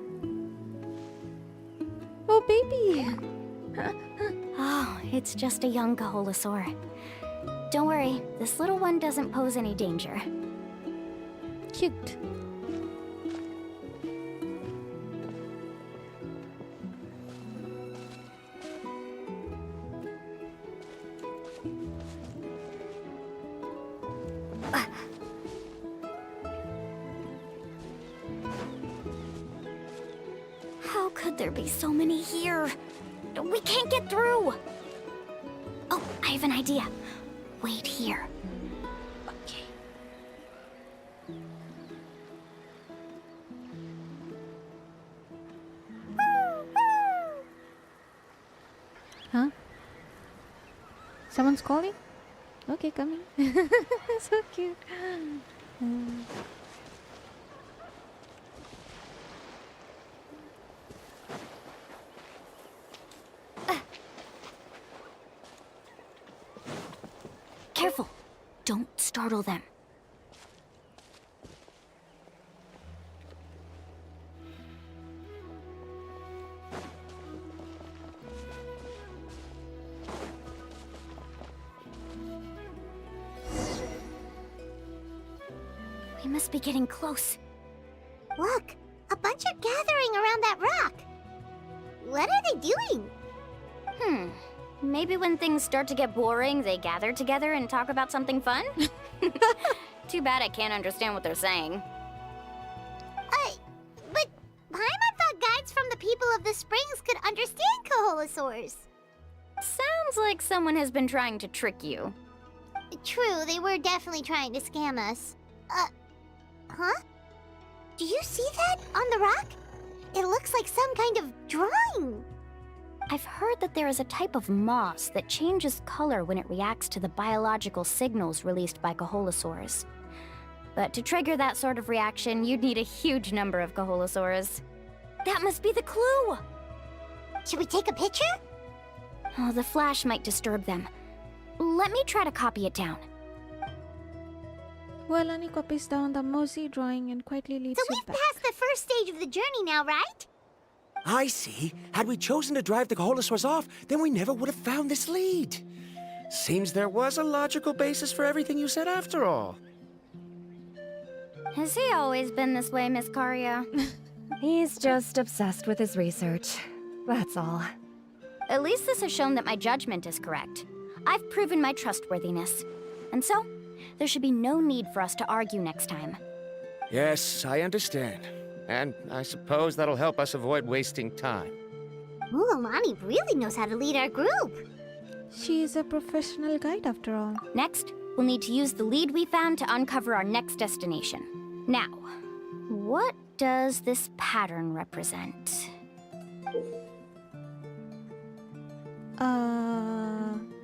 Oh, baby! Oh, it's just a young Coholosaur. Don't worry, this little one doesn't pose any danger. Cute. How could there be so many here? We can't get through! Oh, I have an idea. Wait here. Okay. Huh? Someone's calling? Okay, coming. So cute. Careful! Don't startle them. We must be getting close. Look, a bunch are gathering around that rock. What are they doing? Maybe when things start to get boring, they gather together and talk about something fun? Too bad I can't understand what they're saying. But Paimon thought guides from the people of the springs could understand Coholosaurs. Sounds like someone has been trying to trick you. True, they were definitely trying to scam us. Huh? Do you see that on the rock? It looks like some kind of drawing. I've heard that there is a type of moss that changes color when it reacts to the biological signals released by Coholosaurs. But to trigger that sort of reaction, you'd need a huge number of Coholosaurs. That must be the clue! Should we take a picture? Oh, the flash might disturb them. Let me try to copy it down. Melanie copies down the mossy drawing and quietly leads So you we've back. passed the first stage of the journey now, right? I see. Had we chosen to drive the Coholosaurs off, then we never would have found this lead. Seems there was a logical basis for everything you said after all. Has he always been this way, Miss Karia? He's just obsessed with his research. That's all. At least this has shown that my judgment is correct. I've proven my trustworthiness. And so, there should be no need for us to argue next time. Yes, I understand. And I suppose that'll help us avoid wasting time. Mulamani really knows how to lead our group. She is a professional guide after all. Next, we'll need to use the lead we found to uncover our next destination. Now, what does this pattern represent?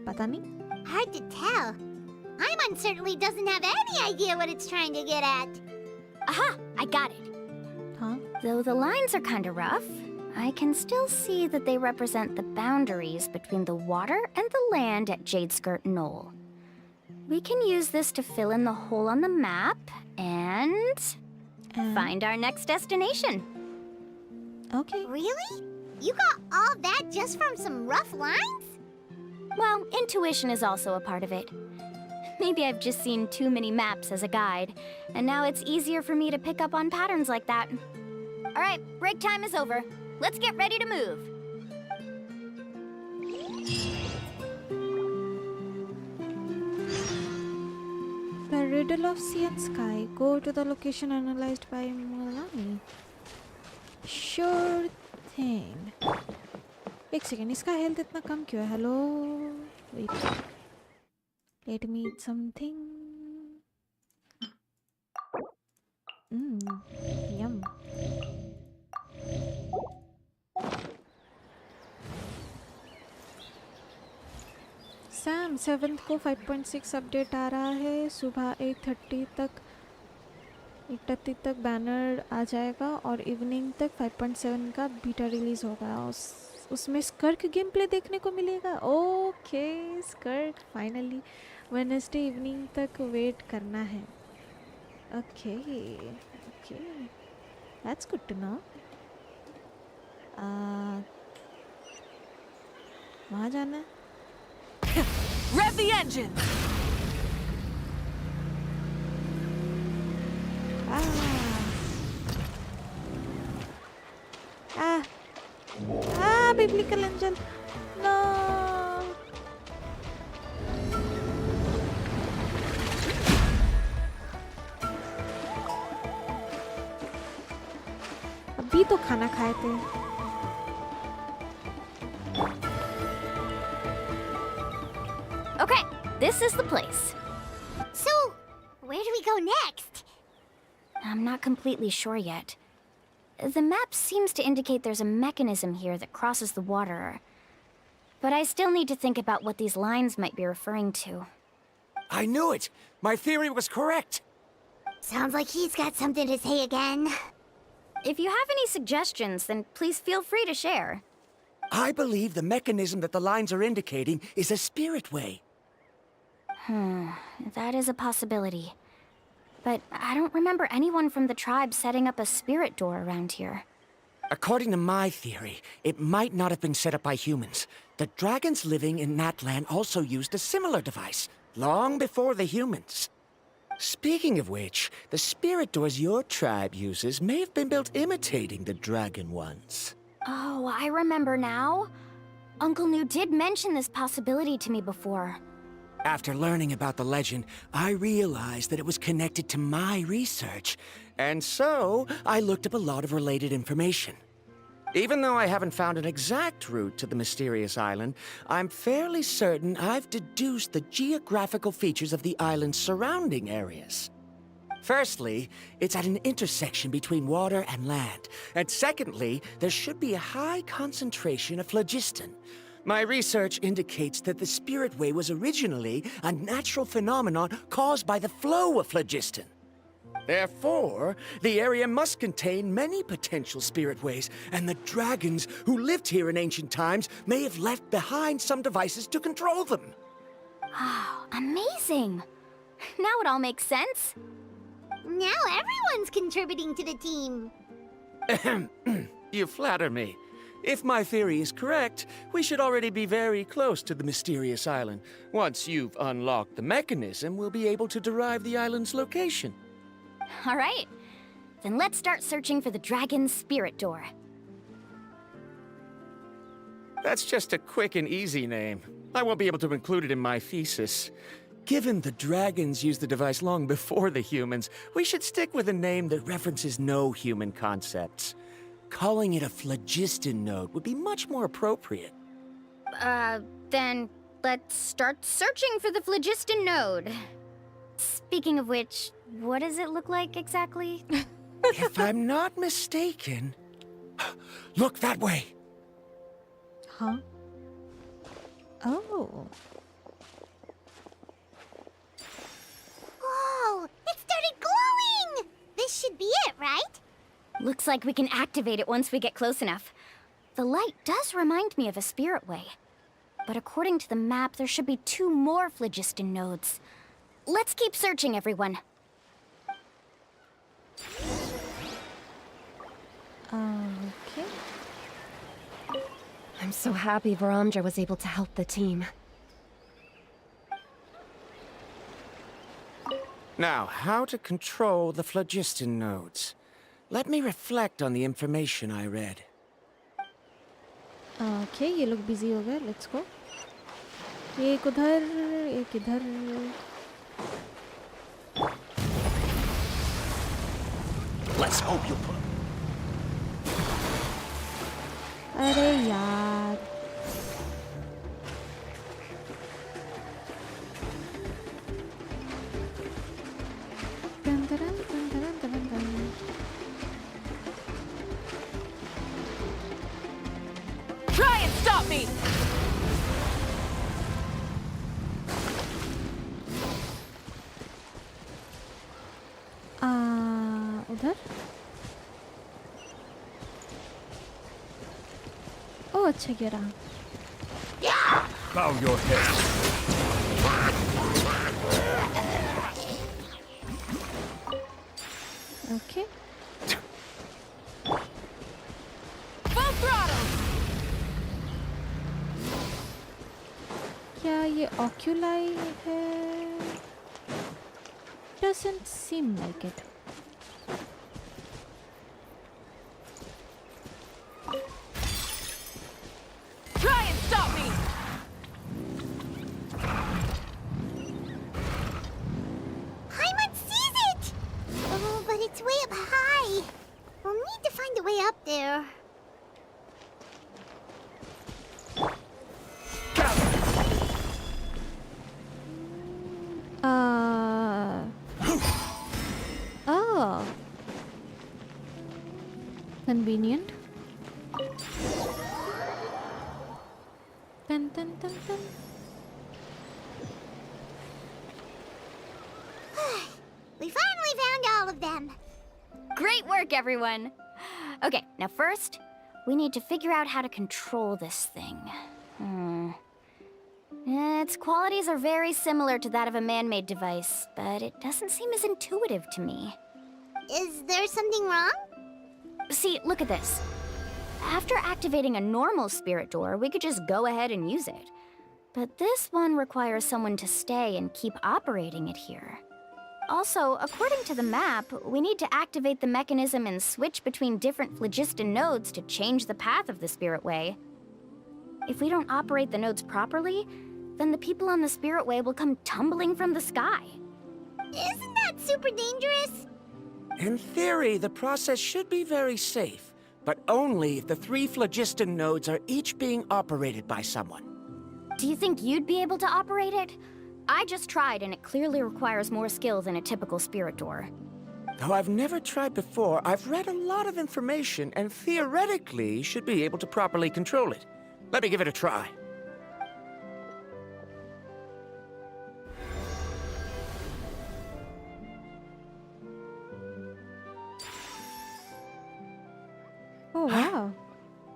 पता नहीं. Hard to tell. Paimon certainly doesn't have any idea what it's trying to get at. Aha! I got it. Huh? Though the lines are kind of rough, I can still see that they represent the boundaries between the water and the land at Jadeskirt Knoll. We can use this to fill in the hole on the map and find our next destination. Okay. Really? You got all that just from some rough lines? Well, intuition is also a part of it. Maybe I've just seen too many maps as a guide, and now it's easier for me to pick up on patterns like that. All right, break time is over. Let's get ready to move. The riddle of sea and sky. Go to the location analyzed by Mulani. Sure thing. एक सेकेंड, इसका health इतना कम क्यों है? Hello, wait, let me eat something. Yum. सैम 7th को 5.6 update आ रहा है. सुबह 8:30 तक बैनर आ जाएगा और इवनिंग तक 5.7 का बीटा रिलीज होगा. उसमें स्कर्क गेम प्ले देखने को मिलेगा. Okay, Skirk finally. Wednesday evening तक वेट करना है. Okay okay, that's good to know. वहाँ जाना है. Rev the engine! Biblical angel. No. अभी तो खाना खाए थे. Okay, this is the place. So, where do we go next? I'm not completely sure yet. The map seems to indicate there's a mechanism here that crosses the water. But I still need to think about what these lines might be referring to. I knew it! My theory was correct! Sounds like he's got something to say again. If you have any suggestions, then please feel free to share. I believe the mechanism that the lines are indicating is a spirit way. That is a possibility. But I don't remember anyone from the tribe setting up a spirit door around here. According to my theory, it might not have been set up by humans. The dragons living in Natlan also used a similar device, long before the humans. Speaking of which, the spirit doors your tribe uses may have been built imitating the dragon ones. Oh, I remember now. Uncle New did mention this possibility to me before. After learning about the legend, I realized that it was connected to my research, and so I looked up a lot of related information. Even though I haven't found an exact route to the mysterious island, I'm fairly certain I've deduced the geographical features of the island's surrounding areas. Firstly, it's at an intersection between water and land, and secondly, there should be a high concentration of phlogiston. My research indicates that the Spirit Way was originally a natural phenomenon caused by the flow of phlogiston. Therefore, the area must contain many potential Spirit Ways, and the dragons who lived here in ancient times may have left behind some devices to control them. Oh, amazing! Now it all makes sense. Now everyone's contributing to the team. You flatter me. If my theory is correct, we should already be very close to the mysterious island. Once you've unlocked the mechanism, we'll be able to derive the island's location. All right. Then let's start searching for the dragon's spirit door. That's just a quick and easy name. I won't be able to include it in my thesis. Given the dragons used the device long before the humans, we should stick with a name that references no human concepts. Calling it a phlogiston node would be much more appropriate. Then let's start searching for the phlogiston node. Speaking of which, what does it look like exactly? If I'm not mistaken... Look that way! Huh? Oh. Whoa! It started glowing! This should be it, right? Looks like we can activate it once we get close enough. The light does remind me of a spirit way. But according to the map, there should be 2 more phlogiston nodes. Let's keep searching, everyone. Okay. I'm so happy Varamdra was able to help the team. Now, how to control the phlogiston nodes. Let me reflect on the information I read. Okay, ये लोग busy हो गए. Let's go. एक उधर, एक इधर. Let's hope you put. अरे यार. Dun, dun, dun, dun, dun, dun, dun. Try and stop me! उधर. ओ अच्छा किया रहा. Bow your head. Okay. Full throttle! क्या ये oculi है? Doesn't seem like it. Try and stop me! Paimon sees it! Oh, but it's way up high. We'll need to find a way up there. Oh. Convenient. Dun, dun, dun, dun. We finally found all of them. Great work, everyone! Okay, now first, we need to figure out how to control this thing. Its qualities are very similar to that of a man-made device, but it doesn't seem as intuitive to me. Is there something wrong? See, look at this. After activating a normal spirit door, we could just go ahead and use it. But this one requires someone to stay and keep operating it here. Also, according to the map, we need to activate the mechanism and switch between different phlogiston nodes to change the path of the spirit way. If we don't operate the nodes properly, then the people on the spirit way will come tumbling from the sky. Isn't that super dangerous? In theory, the process should be very safe, but only if the 3 phlogiston nodes are each being operated by someone. Do you think you'd be able to operate it? I just tried, and it clearly requires more skill than a typical spirit door. Though I've never tried before, I've read a lot of information and theoretically should be able to properly control it. Let me give it a try. Oh wow.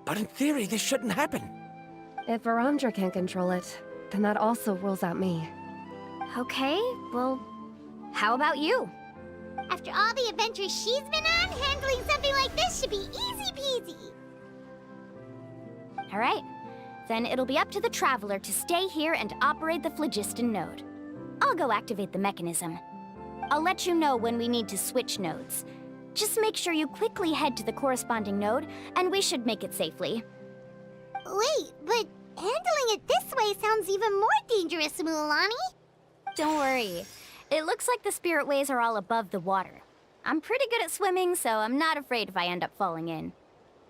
But in theory, this shouldn't happen. If Varamdra can't control it, then that also rules out me. Okay, well, how about you? After all the adventures she's been on, handling something like this should be easy peasy. All right, then it'll be up to the Traveler to stay here and operate the phlogiston node. I'll go activate the mechanism. I'll let you know when we need to switch nodes. Just make sure you quickly head to the corresponding node, and we should make it safely. Wait, but handling it this way sounds even more dangerous, Mualani. Don't worry. It looks like the spirit ways are all above the water. I'm pretty good at swimming, so I'm not afraid if I end up falling in.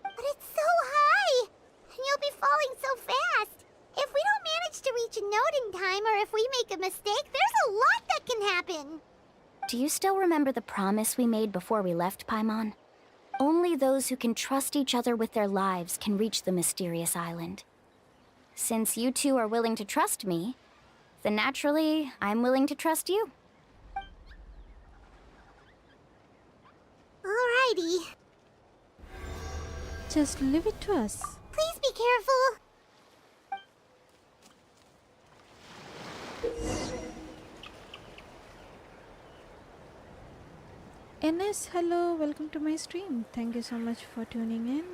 But it's so high! And you'll be falling so fast! If we don't manage to reach a node in time, or if we make a mistake, there's a lot that can happen! Do you still remember the promise we made before we left, Paimon? Only those who can trust each other with their lives can reach the mysterious island. Since you two are willing to trust me, then naturally, I'm willing to trust you. Alrighty. Just leave it to us. Please be careful. NS, hello, welcome to my stream. Thank you so much for tuning in.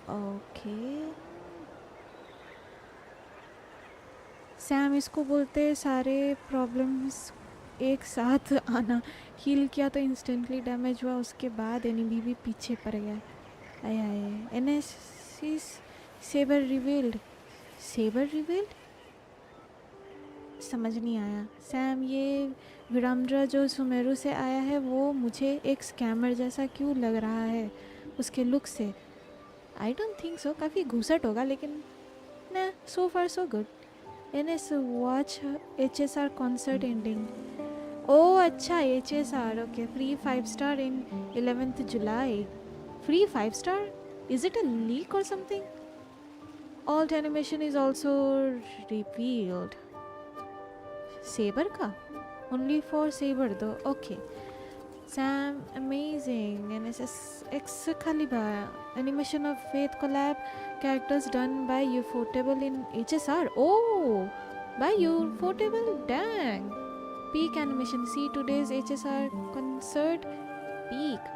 Okay. Sam इसको बोलते हैं सारे problems एक साथ आना. Heal किया तो instantly damage हुआ, उसके बाद एनिमी भी पीछे पड़ गया. आए आए NS sabre revealed. Sabre revealed समझ नहीं आया. सैम ये विरामद्रा जो सुमेरु से आया है वो मुझे एक स्कैमर जैसा क्यों लग रहा है उसके लुक से. I don't think so. काफ़ी घूसट होगा लेकिन ना. So far so good. NS watch HSR concert ending. Oh अच्छा HSR. Okay. Free 5 star in 11th July. Free 5 star. Is it a leak or something? Alt animation is also revealed. Saber का only for Saber though. Okay. Sam, amazing. NSS Excalibur animation of Faith collab characters done by Ufotable in HSR. Oh, by Ufotable. Dang. Peak animation. See today's HSR concert. Peak.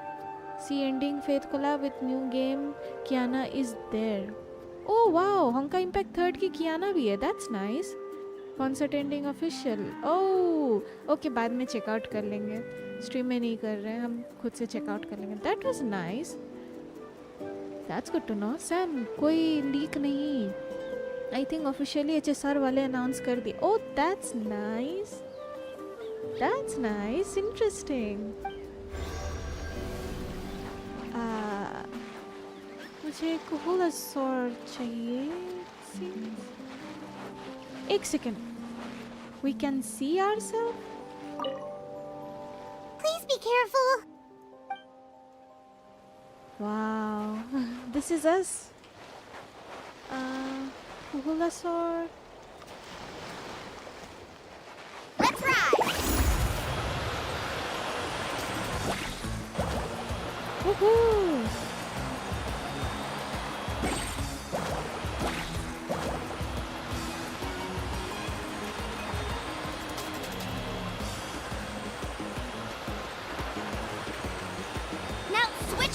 See ending Faith collab with new game. Kiana is there. Oh wow. Honka Impact 3rd की Kiana भी है. That's nice. Concert ending official. Oh okay. बाद में checkout कर लेंगे. Stream में नहीं कर रहे हैं हम, खुद से चेकआउट कर लेंगे. That was nice. That's good to know. Sam कोई लीक नहीं. आई थिंक ऑफिशियली HSR वाले अनाउंस कर दिए. Oh that's nice. That's nice. Interesting. मुझे कोहोलासोर चाहिए. एक second. We can see ourselves? Please be careful. Wow. This is us. Koholasor. Let's ride. Woohoo!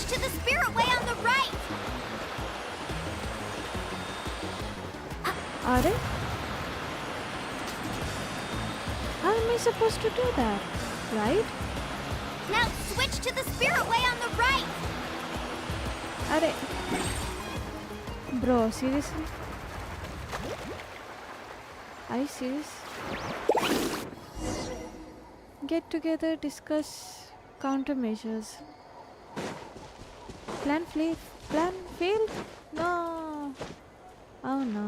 To the spirit way on the right. Are it? How am I supposed to do that? Right? Now switch to the spirit way on the right. Are it? Bro, seriously? Are you serious? Get together, discuss countermeasures. Plan failed? No. Oh no.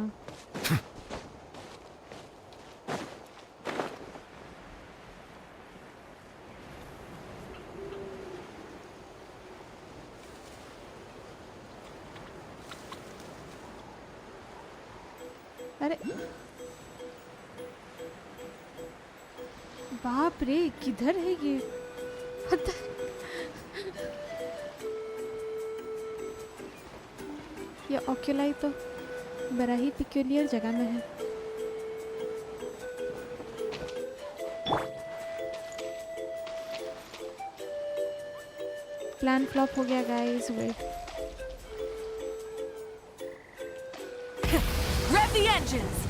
अरे बाप रे, किधर है ये? ये oculi तो बड़ा ही peculiar जगह में है. प्लान फ्लॉप हो गया guys. Wait. Rev the engines.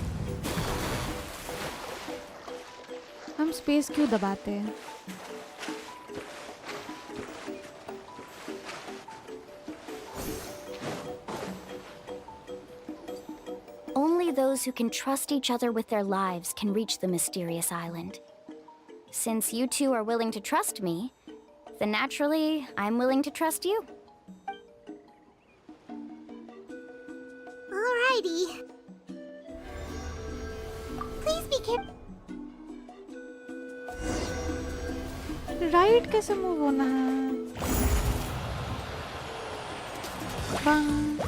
हम स्पेस क्यों दबाते हैं? Only those who can trust each other with their lives can reach the mysterious island. Since you two are willing to trust me, then naturally, I'm willing to trust you. Alrighty. Please be careful. Right कैसे move होना है? बंग.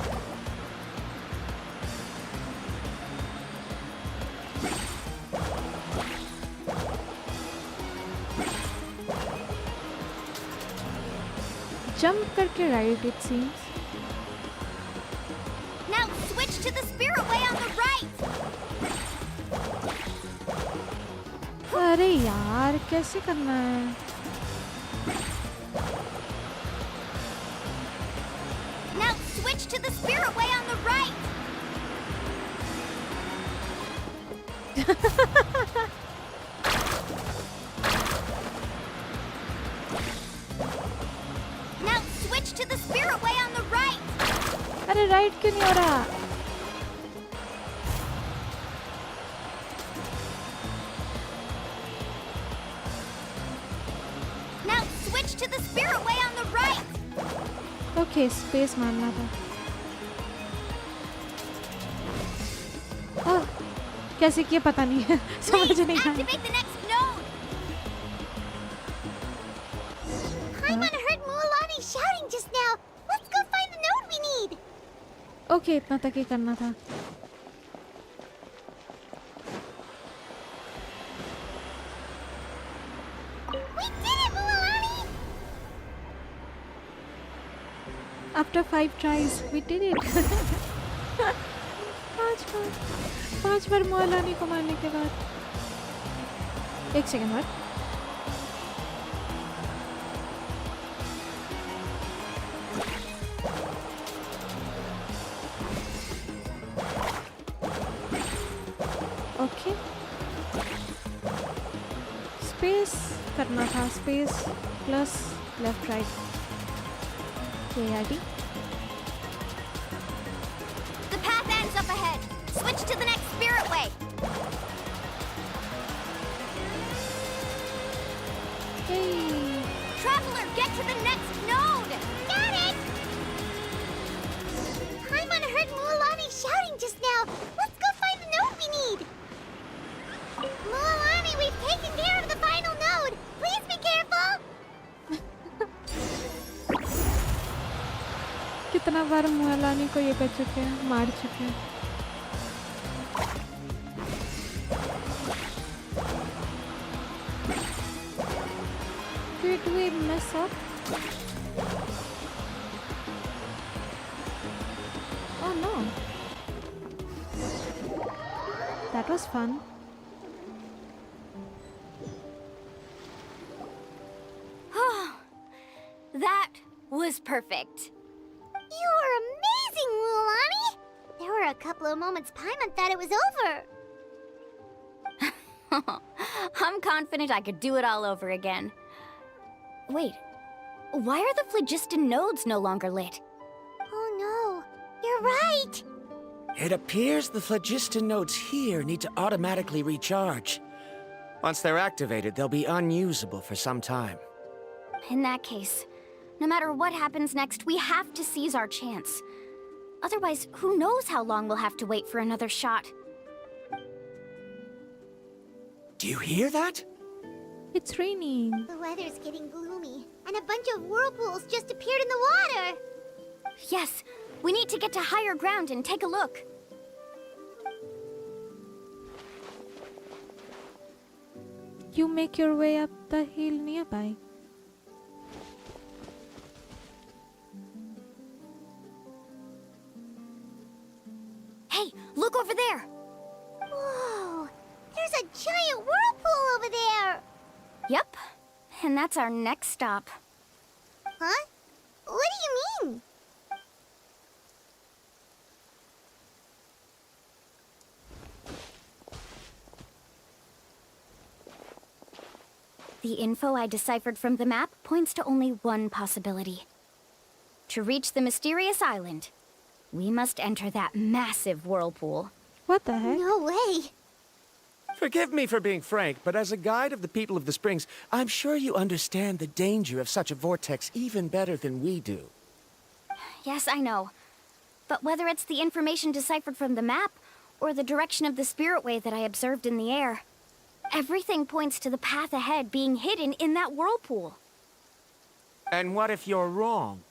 करके right it seems. Now switch to the spirit way on the right. अरे यार कैसे करना है? Now switch to the spirit way on the right. Now switch to the spirit way on the right. अरे right क्यों नहीं हो रहा? Now switch to the spirit way on the right. Okay space मारना था. ओह, कैसे किया पता नहीं है. समझ नहीं आया. Activate the next node. Paimon heard Mualani shouting just now. Let's go find the node we need. Okay इतना तक ही करना था. We did it, Mualani! After 5 tries, we did it. 5 बार मुआलानी को मारने के बाद. एक सेकंड बाद. ओके. स्पेस करना था. Space plus left right. KRD. The path ends up ahead. Switch to the next spirit way. Hey. Traveler, get to the next node. Got it! Paimon heard Mualani shouting just now. Let's go find the node we need. Mualani, we've taken care of the final node. Please be careful. कितना बार मुआलानी को ये कर चुके हैं, मार चुके हैं. Did we mess up? Oh no. That was fun. That was perfect. You were amazing, Mualani. There were a couple of moments Paimon thought it was over. I'm confident I could do it all over again. Wait, why are the phlogiston nodes no longer lit? Oh no, you're right. It appears the phlogiston nodes here need to automatically recharge. Once they're activated, they'll be unusable for some time. In that case, no matter what happens next, we have to seize our chance. Otherwise, who knows how long we'll have to wait for another shot. Do you hear that? It's raining. The weather's getting gloomy, and a bunch of whirlpools just appeared in the water. Yes, we need to get to higher ground and take a look. You make your way up the hill nearby. Hey, look over there! Whoa, there's a giant whirlpool over there. Yep, and that's our next stop. Huh? What do you mean? The info I deciphered from the map points to only one possibility. To reach the mysterious island, we must enter that massive whirlpool. What the heck? No way. Forgive me for being frank, but as a guide of the people of the Springs, I'm sure you understand the danger of such a vortex even better than we do. Yes, I know. But whether it's the information deciphered from the map, or the direction of the spirit way that I observed in the air, everything points to the path ahead being hidden in that whirlpool. And what if you're wrong?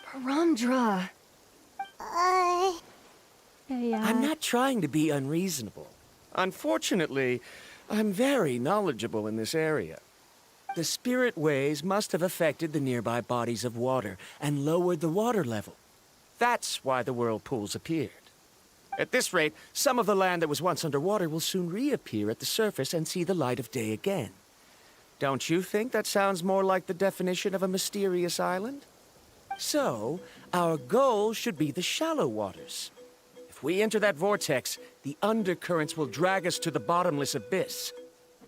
Paramdra. Yeah. I'm not trying to be unreasonable. Unfortunately, I'm very knowledgeable in this area. The spirit waves must have affected the nearby bodies of water and lowered the water level. That's why the whirlpools appeared. At this rate, some of the land that was once underwater will soon reappear at the surface and see the light of day again. Don't you think that sounds more like the definition of a mysterious island? So, our goal should be the shallow waters. If we enter that vortex, the undercurrents will drag us to the bottomless abyss.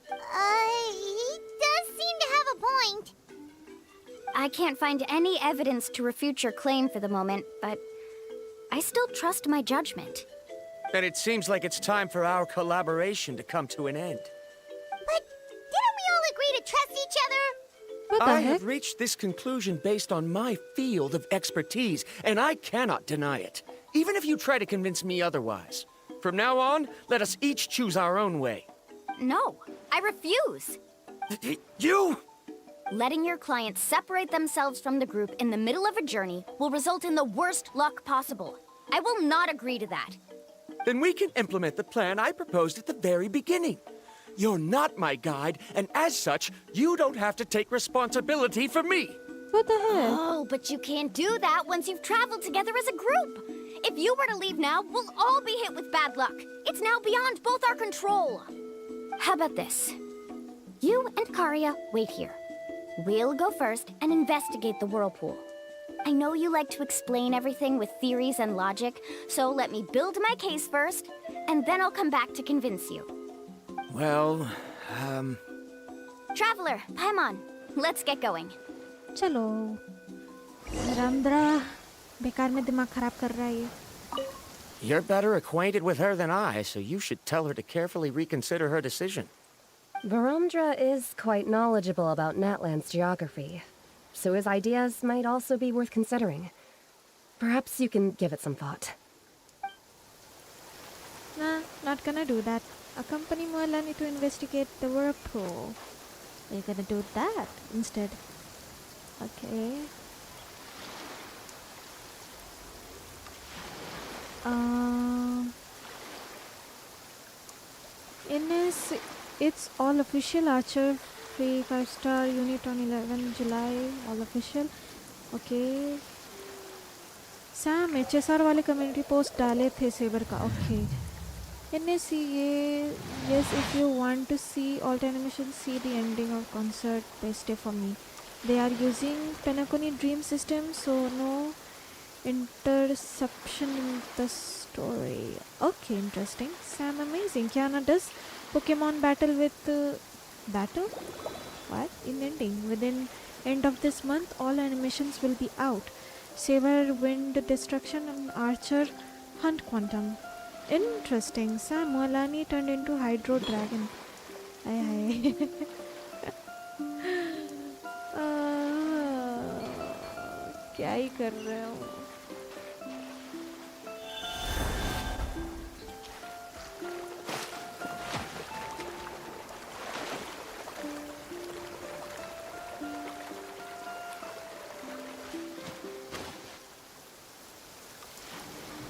He does seem to have a point. I can't find any evidence to refute your claim for the moment, but I still trust my judgment. Then it seems like it's time for our collaboration to come to an end. But didn't we all agree to trust each other? What the I heck? have reached this conclusion based on my field of expertise, and I cannot deny it, even if you try to convince me otherwise. From now on, let us each choose our own way. No, I refuse. You! Letting your clients separate themselves from the group in the middle of a journey will result in the worst luck possible. I will not agree to that. Then we can implement the plan I proposed at the very beginning. You're not my guide, and as such, you don't have to take responsibility for me. What the heck? Oh, but you can't do that once you've traveled together as a group. If you were to leave now, we'll all be hit with bad luck. It's now beyond both our control. How about this? You and Karia wait here. We'll go first and investigate the whirlpool. I know you like to explain everything with theories and logic, so let me build my case first, and then I'll come back to convince you. Well, Traveler, Paimon, let's get going. चलो रामद्रा बेकार में दिमाग खराब कर रहा है ये. you're better acquainted with her than I, so you should tell her to carefully reconsider her decision. Varamdra is quite knowledgeable about Natlan's geography, so his ideas might also be worth considering. Perhaps you can give it some thought. Nah, not gonna do that. Accompany Moalani to investigate the whirlpool. We're gonna do that instead. Okay. It's all official. Archer free 5-star unit on 11 July. All official. Okay. Sam HSR वाले community post डाले थे sabre का. Okay. NSCA, yes, if you want to see alt animation, see the ending of concert. Best day for me. They are using Penacony Dream system, so no interception in the story. Okay, interesting. Sam, amazing. Kiana does Pokemon battle with battle? What? In ending. Within end of this month, all animations will be out. Saber, Wind, Destruction, and Archer, Hunt Quantum. Interesting. Sam Moalani turned into Hydro Dragon. Aye. क्या ही कर रहे हो?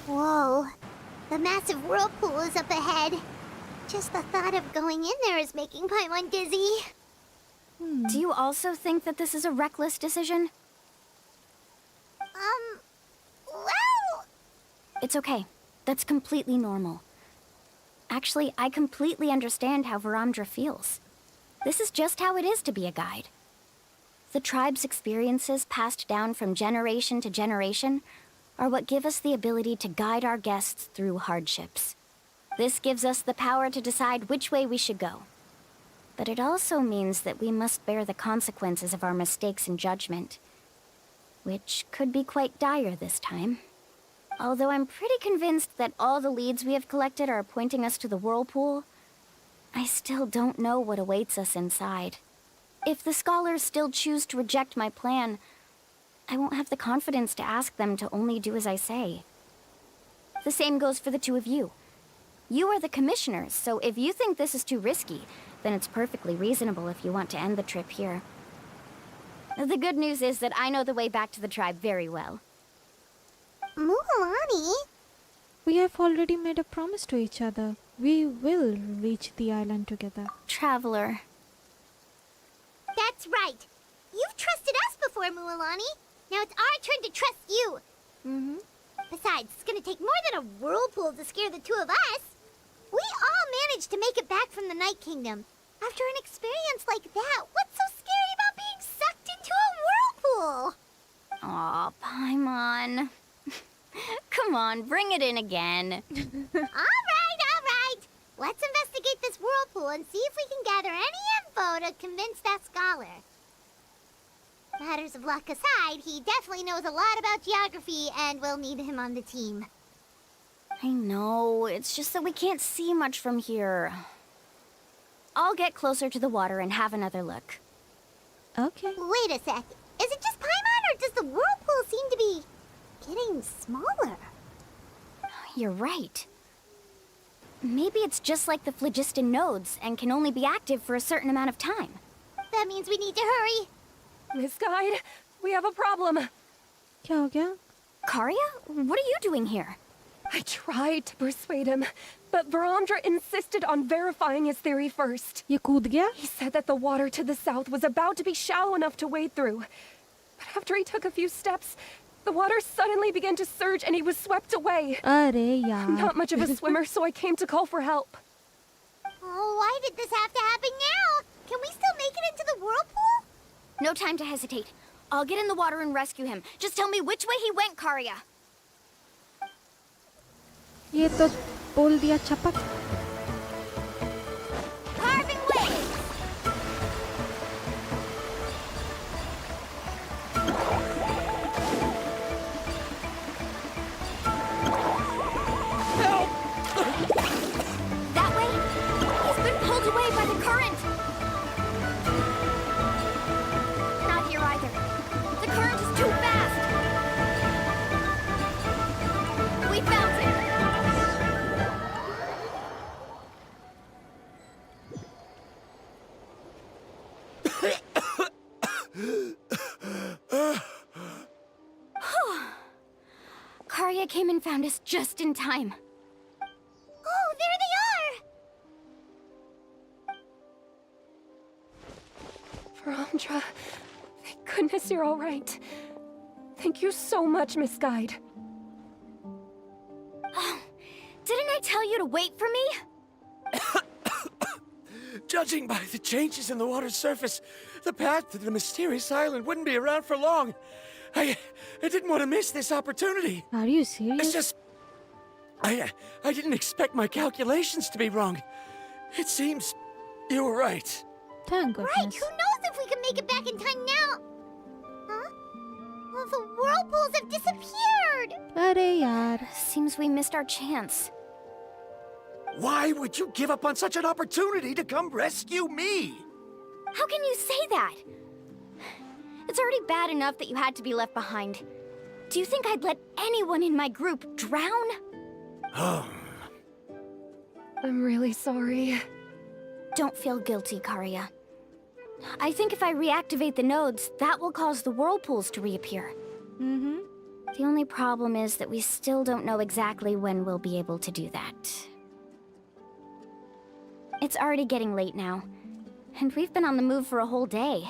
Whoa. The massive whirlpool is up ahead. Just the thought of going in there is making Paimon dizzy. Do you also think that this is a reckless decision? Well... It's okay. That's completely normal. Actually, I completely understand how Varamdra feels. This is just how it is to be a guide. The tribe's experiences passed down from generation to generation are what give us the ability to guide our guests through hardships. This gives us the power to decide which way we should go. But it also means that we must bear the consequences of our mistakes and judgment, which could be quite dire this time. Although I'm pretty convinced that all the leads we have collected are pointing us to the whirlpool, I still don't know what awaits us inside. If the scholars still choose to reject my plan, I won't have the confidence to ask them to only do as I say. The same goes for the two of you. You are the commissioners, so if you think this is too risky, then it's perfectly reasonable if you want to end the trip here. The good news is that I know the way back to the tribe very well. Moalani? We have already made a promise to each other. We will reach the island together. Traveler. That's right. You've trusted us before, Mualani. Now it's our turn to trust you. Mm-hmm. Besides, it's gonna take more than a whirlpool to scare the two of us. We all managed to make it back from the Night Kingdom. After an experience like that, what's so scary about being sucked into a whirlpool? Aw, Paimon. Come on, bring it in again. All right. Let's investigate this whirlpool and see if we can gather any info to convince that scholar. Matters of luck aside, he definitely knows a lot about geography, and we'll need him on the team. I know, it's just that we can't see much from here. I'll get closer to the water and have another look. Okay. Wait a sec. Is it just Paimon, or does the whirlpool seem to be getting smaller? You're right. Maybe it's just like the phlogiston nodes and can only be active for a certain amount of time. That means we need to hurry. Miss Guide, we have a problem. क्या हो गया? Karya, what are you doing here? I tried to persuade him, but Varamdra insisted on verifying his theory first. ये कूद गया? He said that the water to the south was about to be shallow enough to wade through. But after he took a few steps, the water suddenly began to surge and he was swept away. अरे यार. I'm not much of a swimmer, so I came to call for help. Oh, why did this have to happen now? Can we still make it into the whirlpool? No time to hesitate. I'll get in the water and rescue him. Just tell me which way he went, Karya. ये तो बोल दिया छपक. Carving waves! That way? He's been pulled away by the current. Not here either. The current is too fast. We found it. Karya came and found us just in time. Oh, there they are! Varamdra, thank goodness you're all right. Thank you so much, Miss Guide. Oh, didn't I tell you to wait for me? Judging by the changes in the water's surface, the path to the mysterious island wouldn't be around for long. I didn't want to miss this opportunity. Are you serious? It's just... I didn't expect my calculations to be wrong. It seems you were right. Thank Right, goodness. who knows if we can make it back in time now? Huh? Well, the whirlpools have disappeared! अरे यार. Seems we missed our chance. Why would you give up on such an opportunity to come rescue me? How can you say that? It's already bad enough that you had to be left behind. Do you think I'd let anyone in my group drown? I'm really sorry. Don't feel guilty, Karya. I think if I reactivate the nodes, that will cause the whirlpools to reappear. Mm-hmm. The only problem is that we still don't know exactly when we'll be able to do that. It's already getting late now, and we've been on the move for a whole day.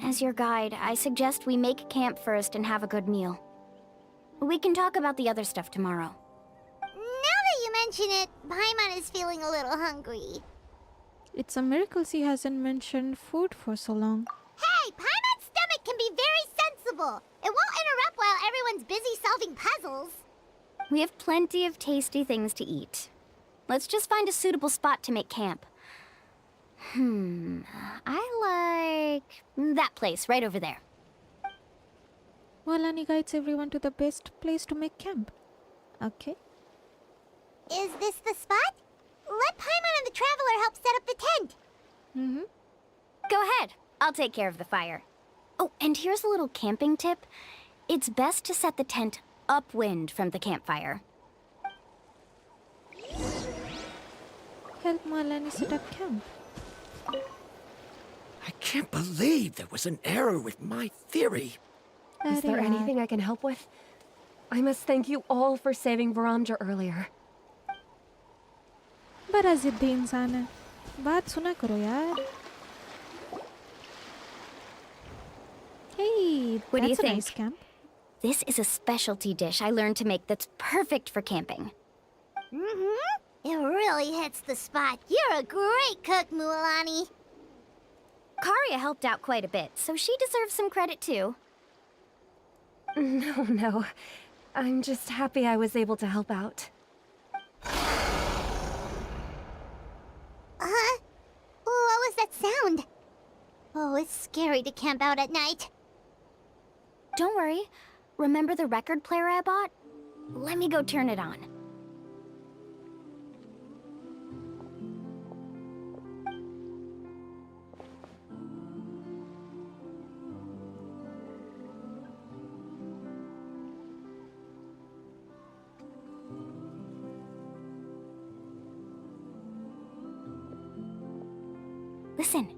As your guide, I suggest we make camp first and have a good meal. We can talk about the other stuff tomorrow. Now that you mention it, Paimon is feeling a little hungry. It's a miracle she hasn't mentioned food for so long. Hey, Paimon's stomach can be very sensible. It won't interrupt while everyone's busy solving puzzles. We have plenty of tasty things to eat. Let's just find a suitable spot to make camp. I like that place right over there. Mualani guides everyone to the best place to make camp. Okay. Is this the spot? Let Paimon and the Traveler help set up the tent. Mm-hmm. Go ahead. I'll take care of the fire. Oh, and here's a little camping tip. It's best to set the tent upwind from the campfire. Help Mualani set up camp. I can't believe there was an error with my theory. Is there अरे यार. anything I can help with? I must thank you all for saving Varamdra earlier. बड़ा जिद्दी इंसान है. बात सुना करो यार. Hey, What do you that's a think? nice camp. This is a specialty dish I learned to make that's perfect for camping. Mm-hmm. It really hits the spot. You're a great cook, Mualani. Karia helped out quite a bit, so she deserves some credit too. No. I'm just happy I was able to help out. Huh? What was that sound? Oh, it's scary to camp out at night. Don't worry. Remember the record player I bought? Let me go turn it on. Listen.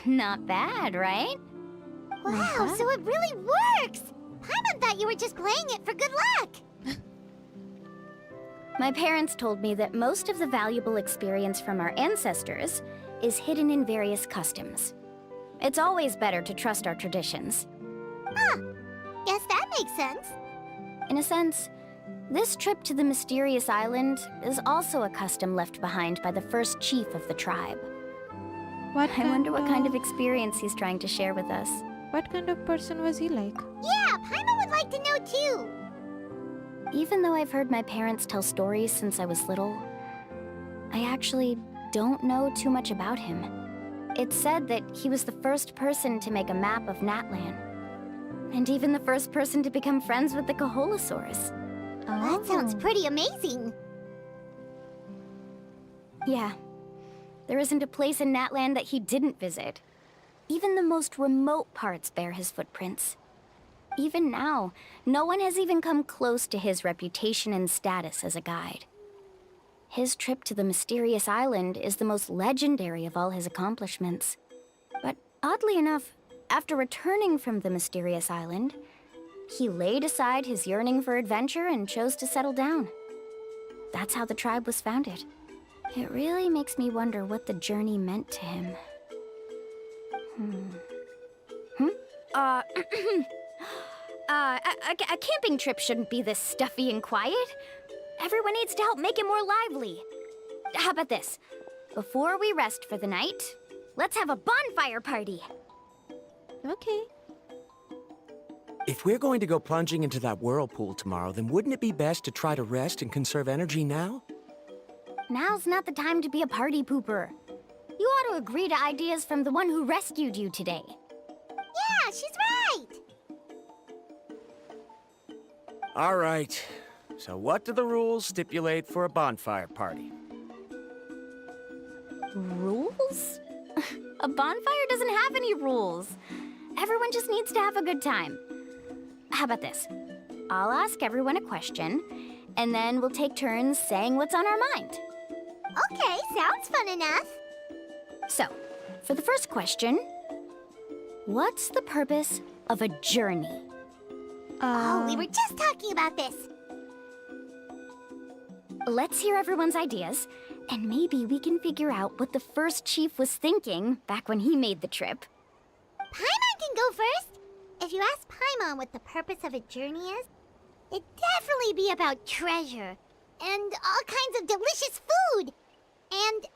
Not bad, right? Wow, so it really works! Paimon thought you were just playing it for good luck! My parents told me that most of the valuable experience from our ancestors is hidden in various customs. It's always better to trust our traditions. Huh. Guess that makes sense. In a sense, this trip to the mysterious island is also a custom left behind by the first chief of the tribe. I wonder what kind of experience he's trying to share with us. What kind of person was he like? Yeah, Paimon would like to know too. Even though I've heard my parents tell stories since I was little, I actually don't know too much about him. It's said that he was the first person to make a map of Natlan, and even the first person to become friends with the Coholosaurs. That sounds pretty amazing. Yeah. There isn't a place in Natlan that he didn't visit. Even the most remote parts bear his footprints. Even now, no one has even come close to his reputation and status as a guide. His trip to the mysterious island is the most legendary of all his accomplishments. But oddly enough, after returning from the mysterious island, he laid aside his yearning for adventure and chose to settle down. That's how the tribe was founded. It really makes me wonder what the journey meant to him. A camping trip shouldn't be this stuffy and quiet. Everyone needs to help make it more lively. How about this? Before we rest for the night, let's have a bonfire party. Okay. If we're going to go plunging into that whirlpool tomorrow, then wouldn't it be best to try to rest and conserve energy now? Now's not the time to be a party pooper. You ought to agree to ideas from the one who rescued you today. Yeah, she's right! All right. So what do the rules stipulate for a bonfire party? Rules? A bonfire doesn't have any rules. Everyone just needs to have a good time. How about this? I'll ask everyone a question, and then we'll take turns saying what's on our mind. Okay, sounds fun enough. So, for the first question, what's the purpose of a journey? Oh, we were just talking about this. Let's hear everyone's ideas, and maybe we can figure out what the first chief was thinking back when he made the trip. Paimon can go first. If you ask Paimon what the purpose of a journey is, it'd definitely be about treasure and all kinds of delicious food. And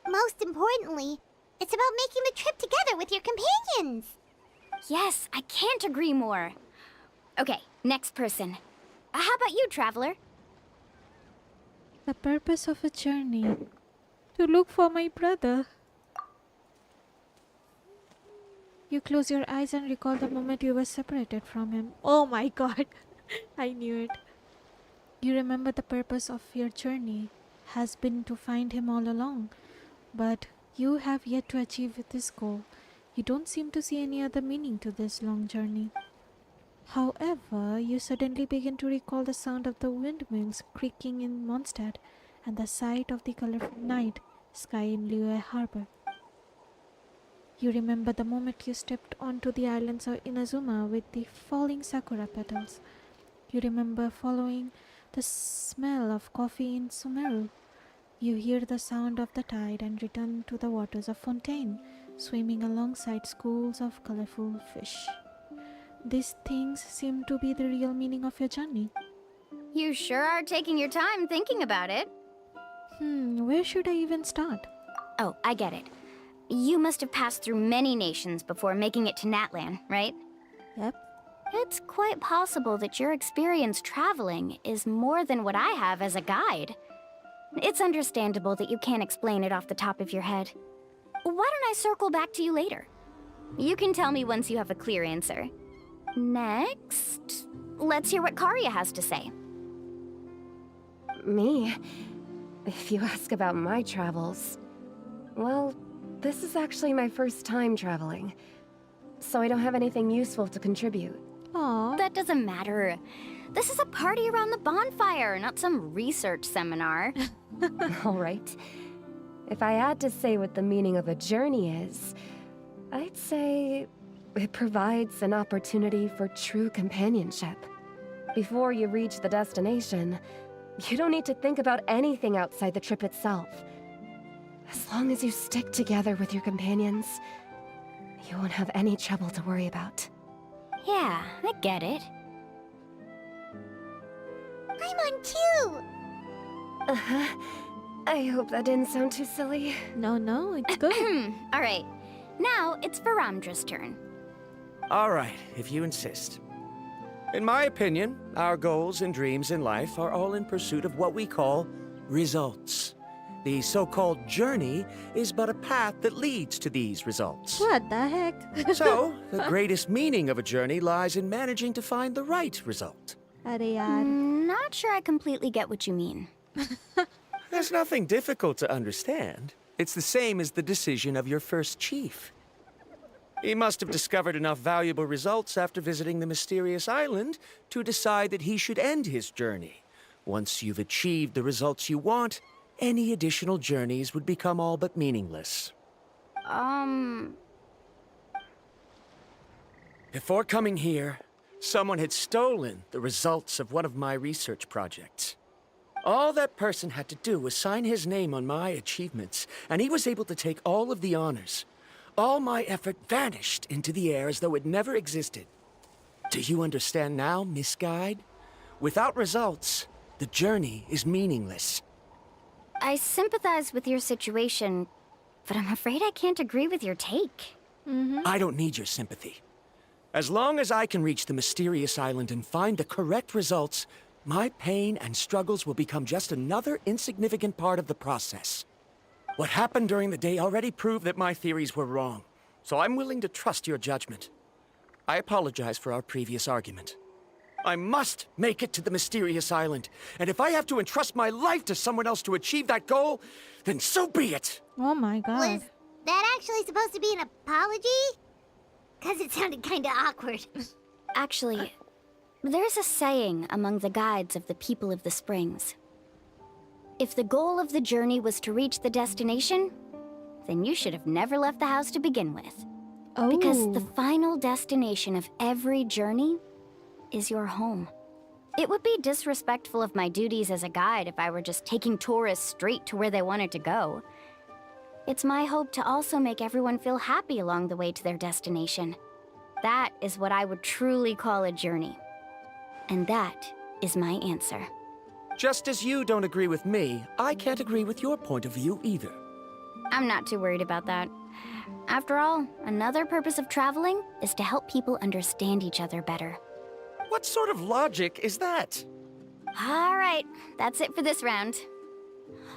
most importantly, it's about making the trip together with your companions. Yes, I can't agree more. Okay, next person. How about you, Traveler? The purpose of a journey. To look for my brother. You close your eyes and recall the moment you were separated from him. Oh my god. I knew it. You remember the purpose of your journey has been to find him all along. But you have yet to achieve this goal. You don't seem to see any other meaning to this long journey. However, you suddenly begin to recall the sound of the windmills creaking in Mondstadt and the sight of the colorful night sky in Liyue Harbor. You remember the moment you stepped onto the islands of Inazuma with the falling sakura petals. You remember following the smell of coffee in Sumeru. You hear the sound of the tide and return to the waters of Fontaine, swimming alongside schools of colorful fish. These things seem to be the real meaning of your journey. You sure are taking your time thinking about it. Where should I even start? Oh, I get it. You must have passed through many nations before making it to Natlan, right? Yep. It's quite possible that your experience traveling is more than what I have as a guide. It's understandable that you can't explain it off the top of your head. Why don't I circle back to you later? You can tell me once you have a clear answer. Next, let's hear what Karia has to say. Me? If you ask about my travels, well, this is actually my first time traveling, so I don't have anything useful to contribute. Aww. That doesn't matter. This is a party around the bonfire, not some research seminar. All right. If I had to say what the meaning of a journey is, I'd say it provides an opportunity for true companionship. Before you reach the destination, you don't need to think about anything outside the trip itself. As long as you stick together with your companions, you won't have any trouble to worry about. Yeah, I get it. I'm on cue! Uh-huh. I hope that didn't sound too silly. No, it's good. All right, now it's Varamdra's turn. All right, if you insist. In my opinion, our goals and dreams in life are all in pursuit of what we call results. The so-called journey is but a path that leads to these results. What the heck? So, the greatest meaning of a journey lies in managing to find the right result. Are yaar. Not sure I completely get what you mean. There's nothing difficult to understand. It's the same as the decision of your first chief. He must have discovered enough valuable results after visiting the mysterious island to decide that he should end his journey. Once you've achieved the results you want, any additional journeys would become all but meaningless. Before coming here, someone had stolen the results of one of my research projects. All that person had to do was sign his name on my achievements, and he was able to take all of the honors. All my effort vanished into the air as though it never existed. Do you understand now, Miss Guide? Without results, the journey is meaningless. I sympathize with your situation, but I'm afraid I can't agree with your take. I don't need your sympathy. As long as I can reach the mysterious island and find the correct results, my pain and struggles will become just another insignificant part of the process. What happened during the day already proved that my theories were wrong, so I'm willing to trust your judgment. I apologize for our previous argument. I must make it to the mysterious island, and if I have to entrust my life to someone else to achieve that goal, then so be it! Oh my god. Was that actually supposed to be an apology? Because it sounded kinda awkward. Actually, there's a saying among the guides of the people of the springs. If the goal of the journey was to reach the destination, then you should have never left the house to begin with. Oh. Because the final destination of every journey is your home. It would be disrespectful of my duties as a guide if I were just taking tourists straight to where they wanted to go. It's my hope to also make everyone feel happy along the way to their destination. That is what I would truly call a journey. And that is my answer. Just as you don't agree with me, I can't agree with your point of view either. I'm not too worried about that. After all, another purpose of traveling is to help people understand each other better. What sort of logic is that? All right, that's it for this round.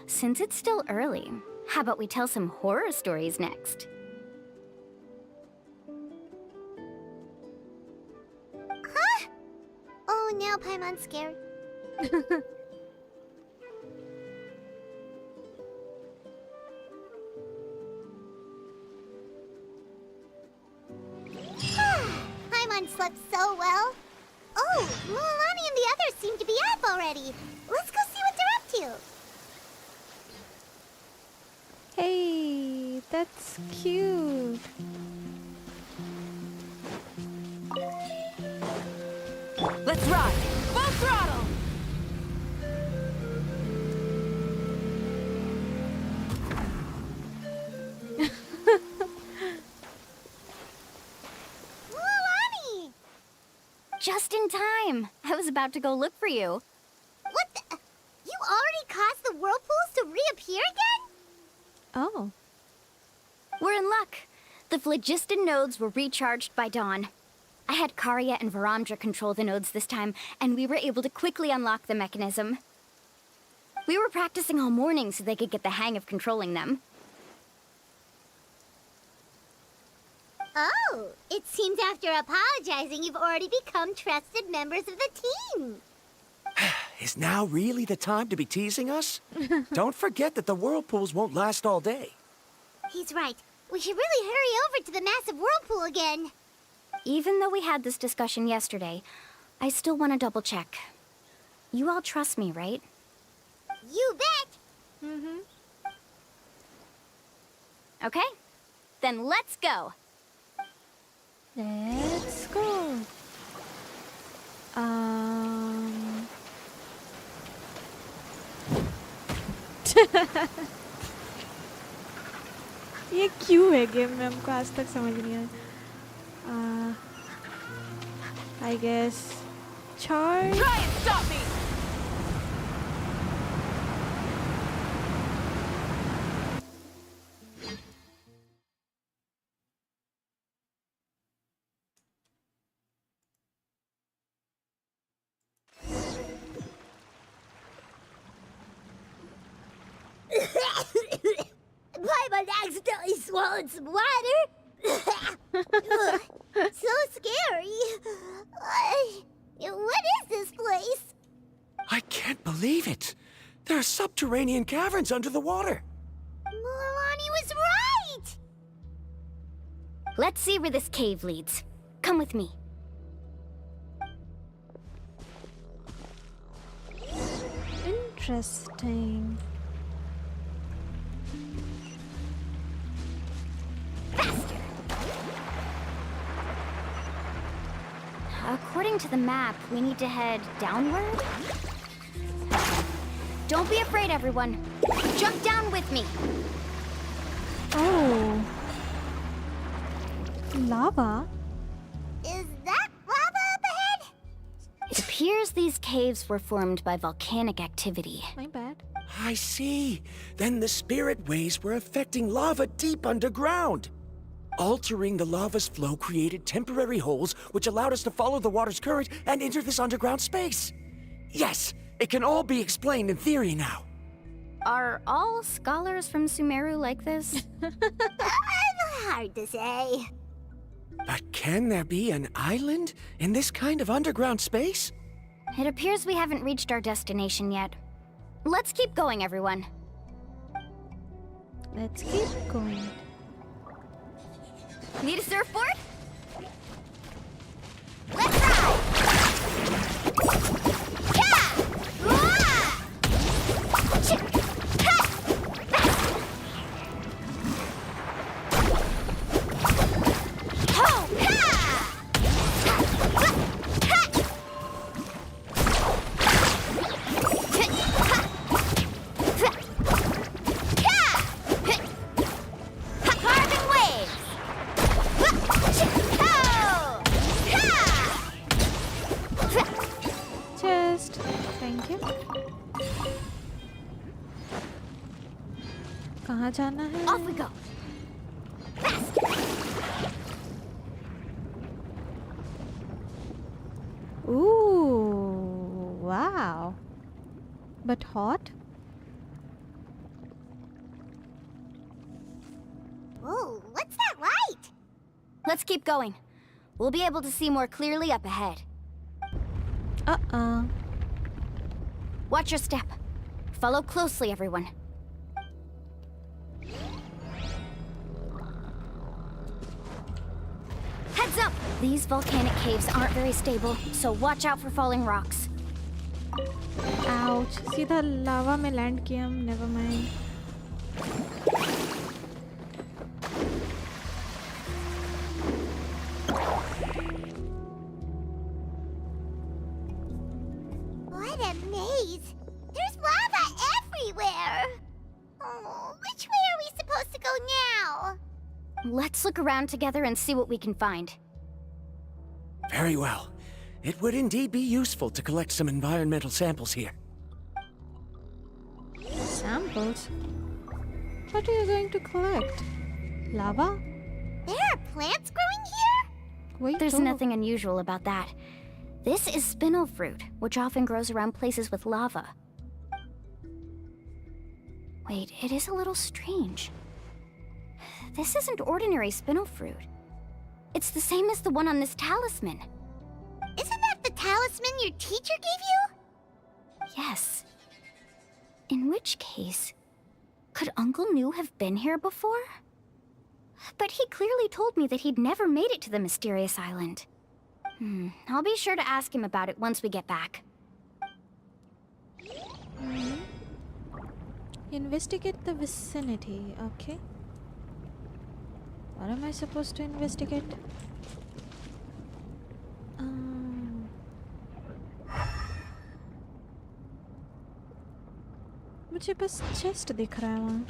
Since it's still early, how about we tell some horror stories next? Huh? Oh, now Paimon's scared. Paimon slept so well. Oh, Mualani and the others seem to be up already. Let's go see what they're up to. Hey, that's cute. Let's rock! Full throttle! time. I was about to go look for you. What the? You already caused the whirlpools to reappear again? Oh. We're in luck. The phlogiston nodes were recharged by dawn. I had Karya and Varamdra control the nodes this time, and we were able to quickly unlock the mechanism. We were practicing all morning so they could get the hang of controlling them. Oh, it seems after apologizing, you've already become trusted members of the team. Is now really the time to be teasing us? Don't forget that the whirlpools won't last all day. He's right. We should really hurry over to the massive whirlpool again. Even though we had this discussion yesterday, I still want to double check. You all trust me, right? You bet. Mm-hmm. Okay, then let's go. Let's go. ये क्यों है game में हमको आज तक समझ नहीं आया. I guess charge. Try and stop me! Paimon accidentally swallowed some water. Ugh, so scary. What is this place? I can't believe it. There are subterranean caverns under the water. Milani was right. Let's see where this cave leads. Come with me. Interesting. According to the map, we need to head downward? Don't be afraid, everyone. Jump down with me. Oh. Lava? Is that lava up ahead? It appears these caves were formed by volcanic activity. My bad. I see. Then the spirit waves were affecting lava deep underground. Altering the lava's flow created temporary holes which allowed us to follow the water's current and enter this underground space. Yes, it can all be explained in theory now. Are all scholars from Sumeru like this? Hard to say. But can there be an island in this kind of underground space? It appears we haven't reached our destination yet. Let's keep going, everyone. Let's keep going. Need a surfboard? Let's ride! Yeah! Wah! Ha! Ho! Ha! Carving waves! Just thank you. कहाँ जाना है? Off we go. Ooh, wow. But hot? Whoa, what's that light? Let's keep going. We'll be able to see more clearly up ahead. Watch your step. Follow closely, everyone. Heads up! These volcanic caves aren't very stable, so watch out for falling rocks. Ouch. सीधा lava में land किया हम. Never mind. What a maze! There's lava everywhere! Oh, which way are we supposed to go now? Let's look around together and see what we can find. Very well. It would indeed be useful to collect some environmental samples here. Samples? What are you going to collect? Lava? There are plants growing here? Wait, There's oh. nothing unusual about that. This is spinel fruit, which often grows around places with lava. Wait, it is a little strange. This isn't ordinary spinel fruit. It's the same as the one on this talisman. Isn't that the talisman your teacher gave you? Yes. In which case, could Uncle New have been here before? But he clearly told me that he'd never made it to the mysterious island. I'll be sure to ask him about it once we get back. Investigate the vicinity, okay. What am I supposed to investigate? मुझे बस chest दिख रहा है वहाँ.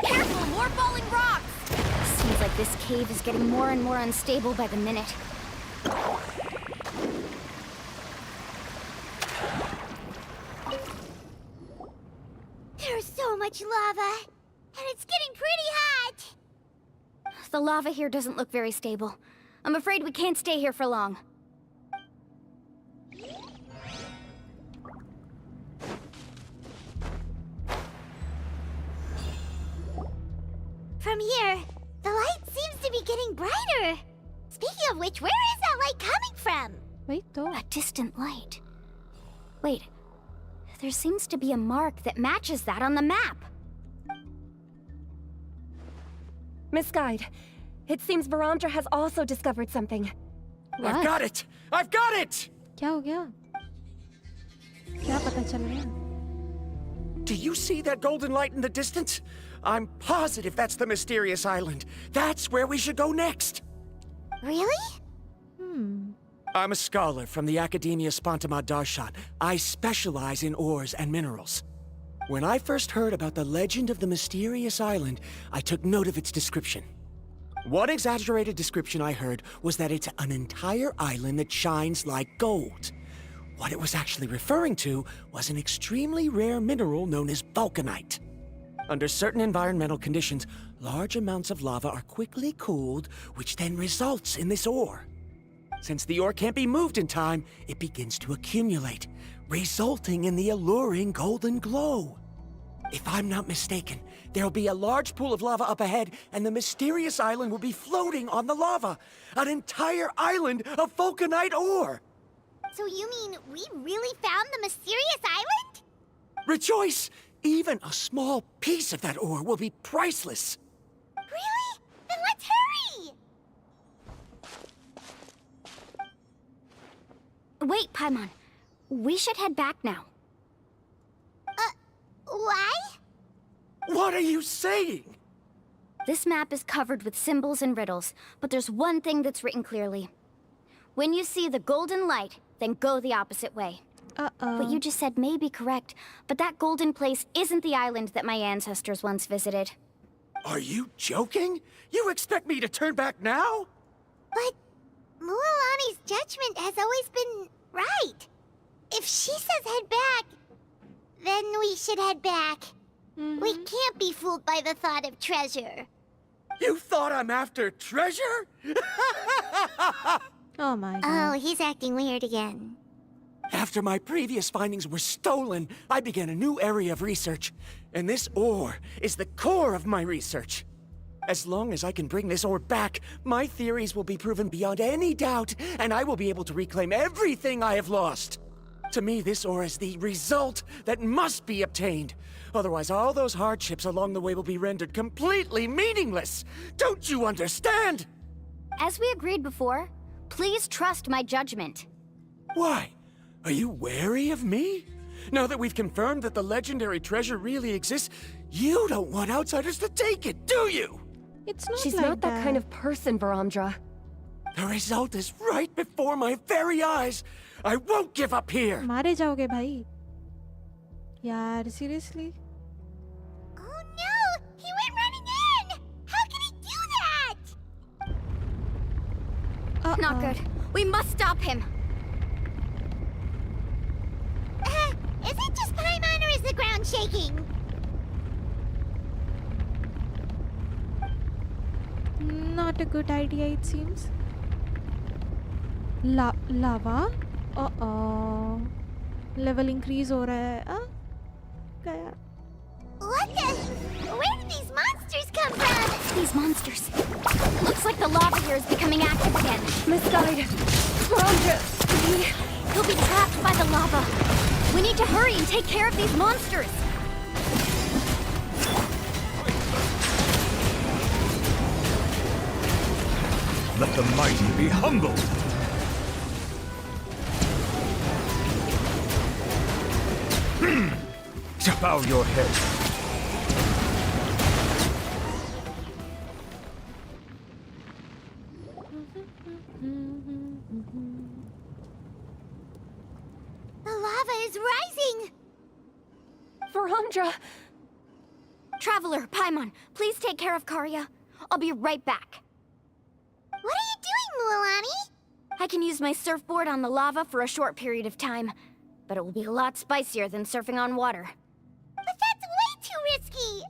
Careful, more falling rocks! Seems like this cave is getting more and more unstable by the minute. There's so much lava, and it's getting pretty hot. The lava here doesn't look very stable. I'm afraid we can't stay here for long. From here, the light seems to be getting brighter. Speaking of which, where is that light coming from? Wait, though. A distant light. Wait, there seems to be a mark that matches that on the map. Miss Guide, it seems Varamdra has also discovered something. What? I've got it! I've got it! क्या हो गया? क्या पता चल गया? Do you see that golden light in the distance? I'm positive that's the mysterious island. That's where we should go next. Really? I'm a scholar from the Academia Spontima Darshan. I specialize in ores and minerals. When I first heard about the legend of the mysterious island, I took note of its description. One exaggerated description I heard was that it's an entire island that shines like gold. What it was actually referring to was an extremely rare mineral known as vulcanite. Under certain environmental conditions, large amounts of lava are quickly cooled, which then results in this ore. Since the ore can't be moved in time, it begins to accumulate, resulting in the alluring golden glow. If I'm not mistaken, there'll be a large pool of lava up ahead, and the mysterious island will be floating on the lava. An entire island of vulcanite ore! So you mean we really found the mysterious island? Rejoice! Even a small piece of that ore will be priceless. Really? Then let's hurry! Wait, Paimon. We should head back now. Why? What are you saying? This map is covered with symbols and riddles, but there's one thing that's written clearly. When you see the golden light, then go the opposite way. What you just said may be correct, but that golden place isn't the island that my ancestors once visited. Are you joking? You expect me to turn back now? But Mualani's judgment has always been right. If she says head back, then we should head back. We can't be fooled by the thought of treasure. You thought I'm after treasure? Oh my god. Oh, he's acting weird again. After my previous findings were stolen, I began a new area of research. And this ore is the core of my research. As long as I can bring this ore back, my theories will be proven beyond any doubt, and I will be able to reclaim everything I have lost. To me, this ore is the result that must be obtained. Otherwise, all those hardships along the way will be rendered completely meaningless. Don't you understand? As we agreed before, please trust my judgment. Why? Are you wary of me? Now that we've confirmed that the legendary treasure really exists, you don't want outsiders to take it, do you? It's not She's like not that kind of person, Varamdra. The result is right before my very eyes. I won't give up here. मारे जाओगे भाई. यार seriously? Oh not good. We must stop him. Is it just Paimon or is the ground shaking? Not a good idea, it seems. Lava? Uh-oh. Level increase हो रहा है. गया. What the? Where did these monsters come from? These monsters. Looks like the lava here is becoming active again. Misguide. Varamdra, He'll be trapped by the lava. We need to hurry and take care of these monsters. Let the mighty be humbled! Bow your head. The lava is rising! Varamdra! Traveler, Paimon, please take care of Karya. I'll be right back. What are you doing, Mualani? I can use my surfboard on the lava for a short period of time, but it will be a lot spicier than surfing on water. But that's way too risky!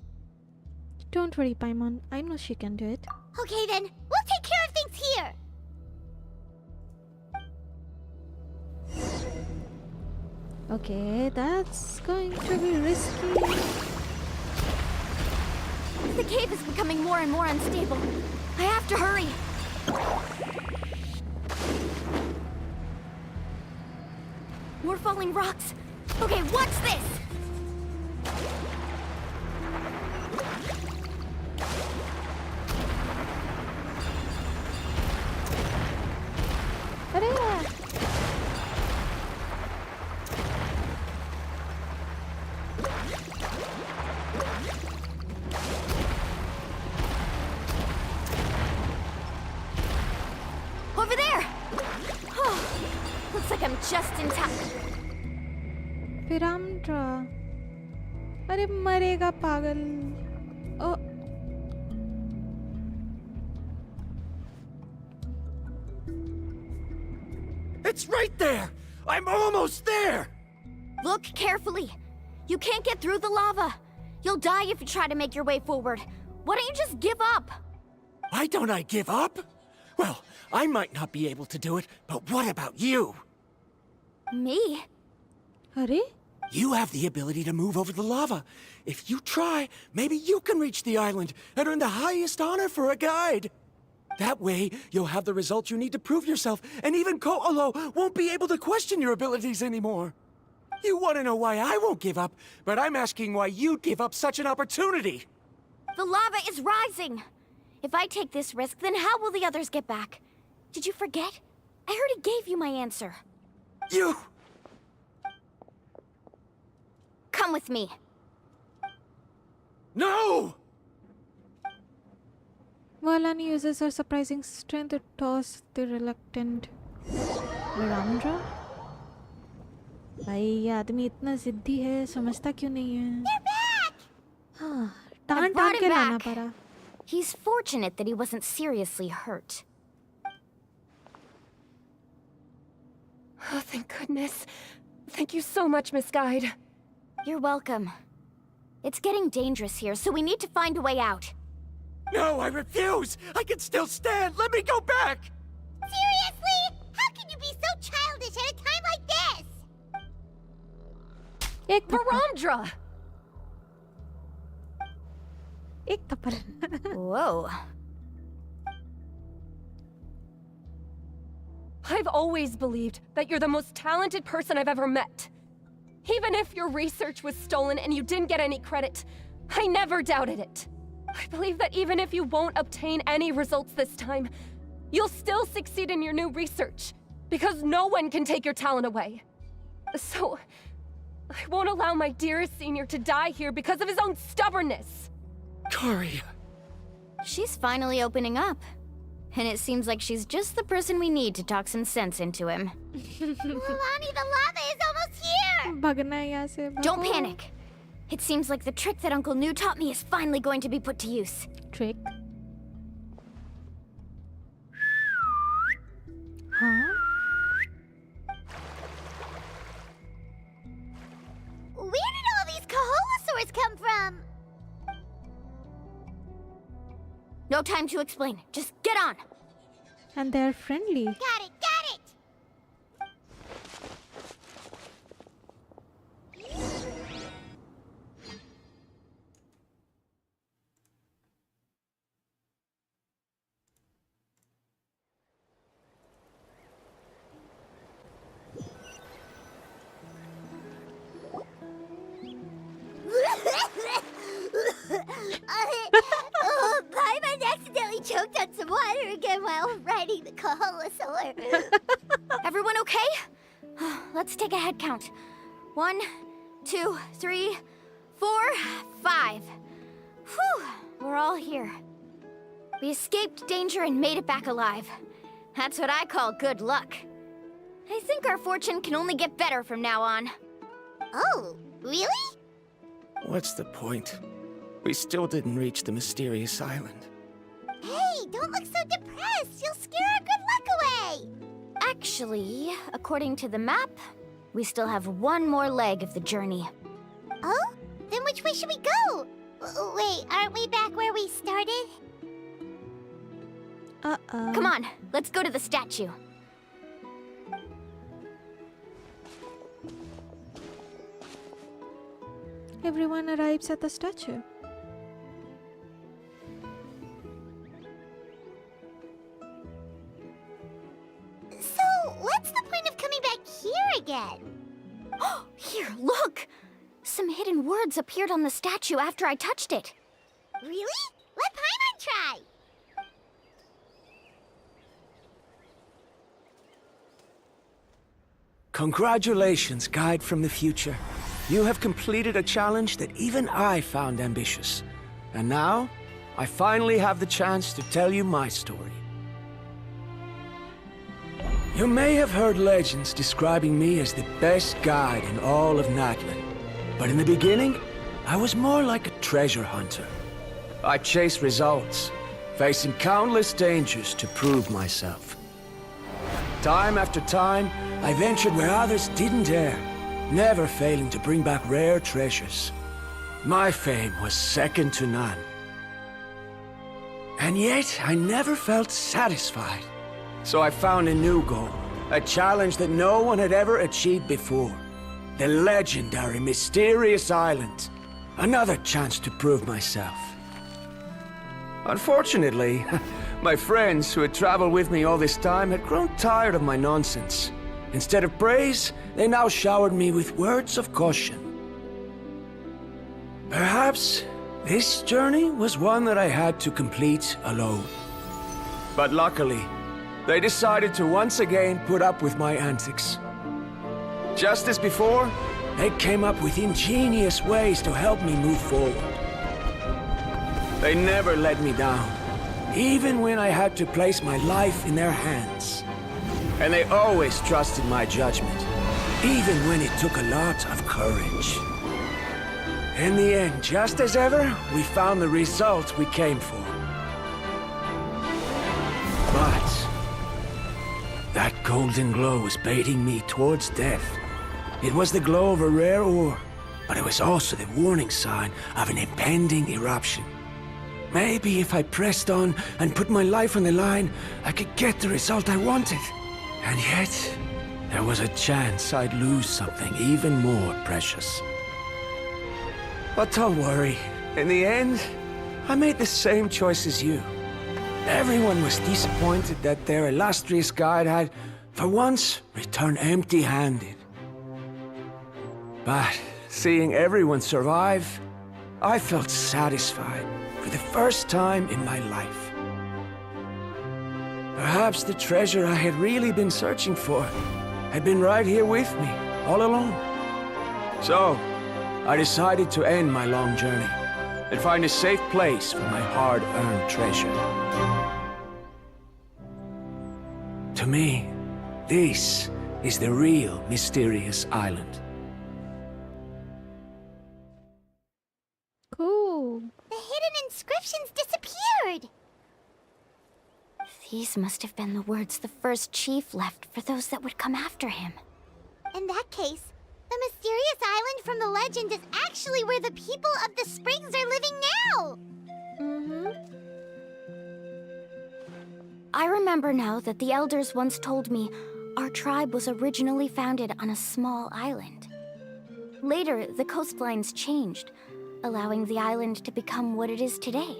Don't worry, Paimon. I know she can do it. Okay then, we'll take care of things here! Okay, that's going to be risky. The cave is becoming more and more unstable. I have to hurry. More falling rocks. Okay, watch this! Hurry! Over there! Oh, looks like I'm just in time. Varamdra. अरे मरेगा पागल. Oh. It's right there! I'm almost there! Look carefully. You can't get through the lava. You'll die if you try to make your way forward. Why don't you just give up? Why don't I give up? Well, I might not be able to do it, but what about you? Me? अरे? You have the ability to move over the lava. If you try, maybe you can reach the island and earn the highest honor for a guide. That way, you'll have the results you need to prove yourself, and even Ko'olo won't be able to question your abilities anymore. You want to know why I won't give up, but I'm asking why you'd give up such an opportunity. The lava is rising. If I take this risk, then how will the others get back? Did you forget? I already gave you my answer. You... Come with me. No! Mualani uses her surprising strength to toss the reluctant Varamdra. भाई ये आदमी इतना जिद्दी है समझता क्यों नहीं है? They're back! हाँ I taunt brought taunt him के लाना back. पड़ा. He's fortunate that he wasn't seriously hurt. Oh, thank goodness. Thank you so much, Misguide. You're welcome. It's getting dangerous here, so we need to find a way out. No, I refuse! I can still stand! Let me go back! Seriously? How can you be so childish at a time like this? एक Varamdra! एक थप्पड़. Whoa. I've always believed that you're the most talented person I've ever met. Even if your research was stolen and you didn't get any credit, I never doubted it. I believe that even if you won't obtain any results this time, you'll still succeed in your new research, because no one can take your talent away. So, I won't allow my dearest senior to die here because of his own stubbornness. Karya. She's finally opening up. And it seems like she's just the person we need to talk some sense into him. Mualani, the lava is almost here! भगना है यहाँ से. Don't भागो. panic. It seems like the trick that Uncle New taught me is finally going to be put to use. Trick. Huh? Where did all these Coholosaurs come from? No time to explain. Just get on. And they're friendly. Got it, got it! Byte accidentally choked on some water again while riding the Coholosaur. Everyone okay? Let's take a head count. 1, 2, 3, 4, 5. Whew, we're all here. We escaped danger and made it back alive. That's what I call good luck. I think our fortune can only get better from now on. Oh, really? What's the point? We still didn't reach the mysterious island. Hey, don't look so depressed. You'll scare our good luck away. Actually, according to the map, we still have one more leg of the journey. Oh? Then which way should we go? Wait, aren't we back where we started? Uh-oh. Come on, let's go to the statue. Everyone arrives at the statue. So, what's the point of coming back here again? Oh, here, look! Some hidden words appeared on the statue after I touched it. Really? Let Paimon try. Congratulations, guide from the future. You have completed a challenge that even I found ambitious. And now, I finally have the chance to tell you my story. You may have heard legends describing me as the best guide in all of Natlan. But in the beginning, I was more like a treasure hunter. I chased results, facing countless dangers to prove myself. Time after time, I ventured where others didn't dare, never failing to bring back rare treasures. My fame was second to none. And yet, I never felt satisfied. So I found a new goal, a challenge that no one had ever achieved before. The legendary Mysterious Island. Another chance to prove myself. Unfortunately, my friends who had traveled with me all this time had grown tired of my nonsense. Instead of praise, they now showered me with words of caution. Perhaps this journey was one that I had to complete alone. But luckily, they decided to once again put up with my antics. Just as before, they came up with ingenious ways to help me move forward. They never let me down, even when I had to place my life in their hands. And they always trusted my judgment, even when it took a lot of courage. In the end, just as ever, we found the result we came for. But that golden glow was baiting me towards death. It was the glow of a rare ore, but it was also the warning sign of an impending eruption. Maybe if I pressed on and put my life on the line, I could get the result I wanted. And yet, there was a chance I'd lose something even more precious. But don't worry. In the end, I made the same choice as you. Everyone was disappointed that their illustrious guide had, for once, returned empty-handed. But seeing everyone survive, I felt satisfied for the first time in my life. Perhaps the treasure I had really been searching for had been right here with me, all along. So, I decided to end my long journey and find a safe place for my hard-earned treasure. To me, this is the real Mysterious Island. Cool. The hidden inscriptions disappeared. These must have been the words the first chief left for those that would come after him. In that case, the mysterious island from the legend is actually where the people of the springs are living now! I remember now that the elders once told me our tribe was originally founded on a small island. Later, the coastlines changed, allowing the island to become what it is today.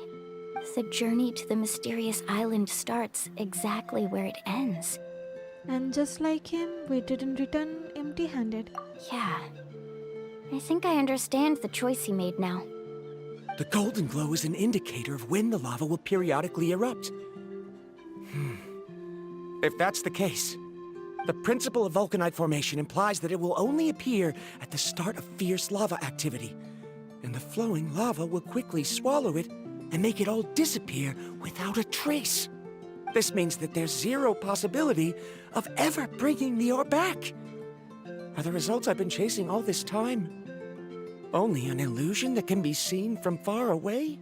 The journey to the mysterious island starts exactly where it ends. And just like him, we didn't return empty-handed. Yeah. I think I understand the choice he made now. The golden glow is an indicator of when the lava will periodically erupt. If that's the case, the principle of vulcanite formation implies that it will only appear at the start of fierce lava activity, and the flowing lava will quickly swallow it and make it all disappear without a trace. This means that there's zero possibility of ever bringing the ore back. Are the results I've been chasing all this time only an illusion that can be seen from far away?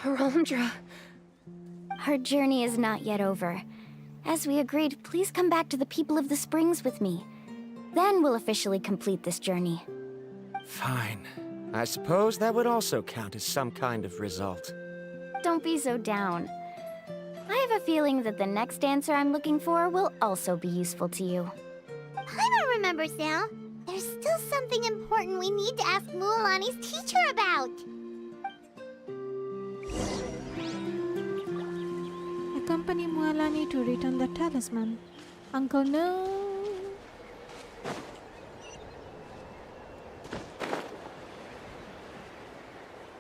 Varamdra. Our journey is not yet over. As we agreed, please come back to the people of the springs with me. Then we'll officially complete this journey. Fine. I suppose that would also count as some kind of result. Don't be so down. I have a feeling that the next answer I'm looking for will also be useful to you. I don't remember, Sal. There's still something important we need to ask Mualani's teacher about. Accompany Mualani to return the talisman. Uncle, no.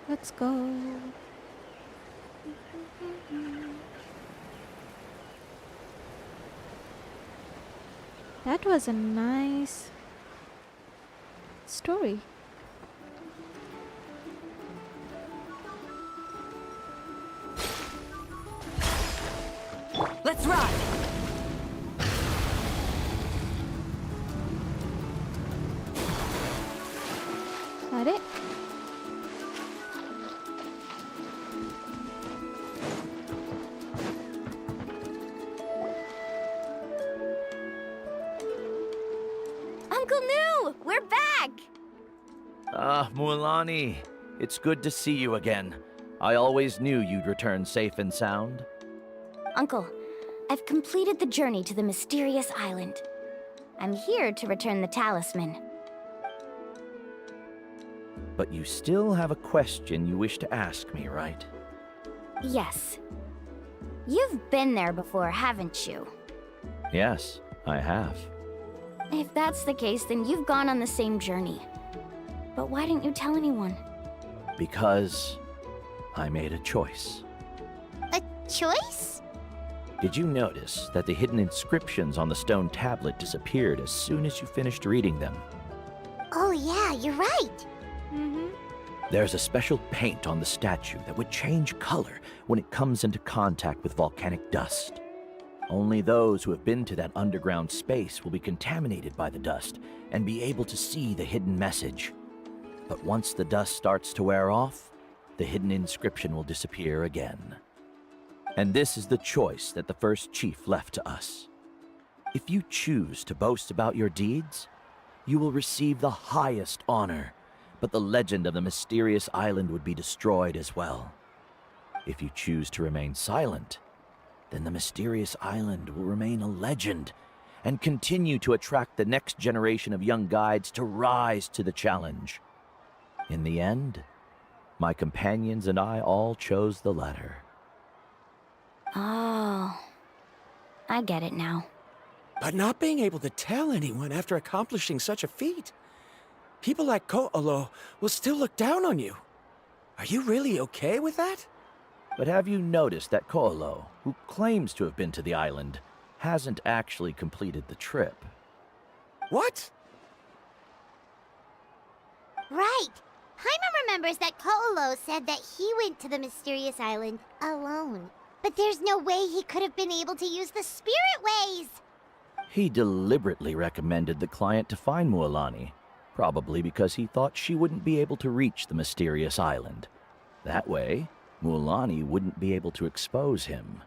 Let's go. That was a nice story. Let's ride! Got it? Uncle New! We're back! Ah, Mualani. It's good to see you again. I always knew you'd return safe and sound. Uncle, I've completed the journey to the mysterious island. I'm here to return the talisman. But you still have a question you wish to ask me, right? Yes. You've been there before, haven't you? Yes, I have. If that's the case, then you've gone on the same journey. But why didn't you tell anyone? Because I made a choice. A choice? Did you notice that the hidden inscriptions on the stone tablet disappeared as soon as you finished reading them? Oh yeah, you're right. There's a special paint on the statue that would change color when it comes into contact with volcanic dust. Only those who have been to that underground space will be contaminated by the dust and be able to see the hidden message. But once the dust starts to wear off, the hidden inscription will disappear again. And this is the choice that the first chief left to us. If you choose to boast about your deeds, you will receive the highest honor, but the legend of the mysterious island would be destroyed as well. If you choose to remain silent, then the mysterious island will remain a legend and continue to attract the next generation of young guides to rise to the challenge. In the end, my companions and I all chose the latter. Oh, I get it now. But not being able to tell anyone after accomplishing such a feat. People like Ko'olo will still look down on you. Are you really okay with that? But have you noticed that Ko'olo, who claims to have been to the island, hasn't actually completed the trip? What? Right. Paimon remembers that Ko'olo said that he went to the mysterious island alone. But there's no way he could have been able to use the spirit ways! He deliberately recommended the client to find Mualani, probably because he thought she wouldn't be able to reach the mysterious island. That way, Mualani wouldn't be able to expose him.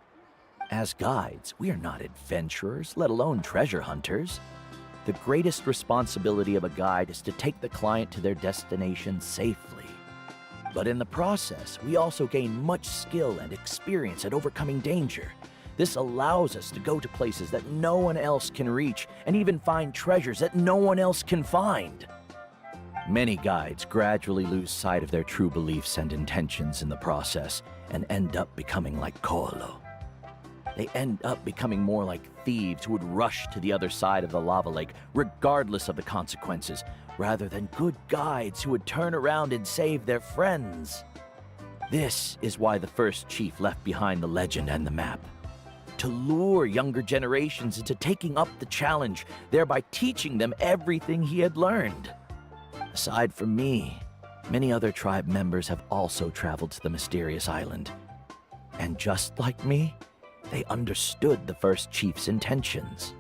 As guides, we are not adventurers, let alone treasure hunters. The greatest responsibility of a guide is to take the client to their destination safely. But in the process, we also gain much skill and experience at overcoming danger. This allows us to go to places that no one else can reach, and even find treasures that no one else can find. Many guides gradually lose sight of their true beliefs and intentions in the process, and end up becoming like Koolo. They end up becoming more like thieves who would rush to the other side of the lava lake, regardless of the consequences, rather than good guides who would turn around and save their friends. This is why the first chief left behind the legend and the map. To lure younger generations into taking up the challenge, thereby teaching them everything he had learned. Aside from me, many other tribe members have also traveled to the mysterious island. And just like me, they understood the first chief's intentions.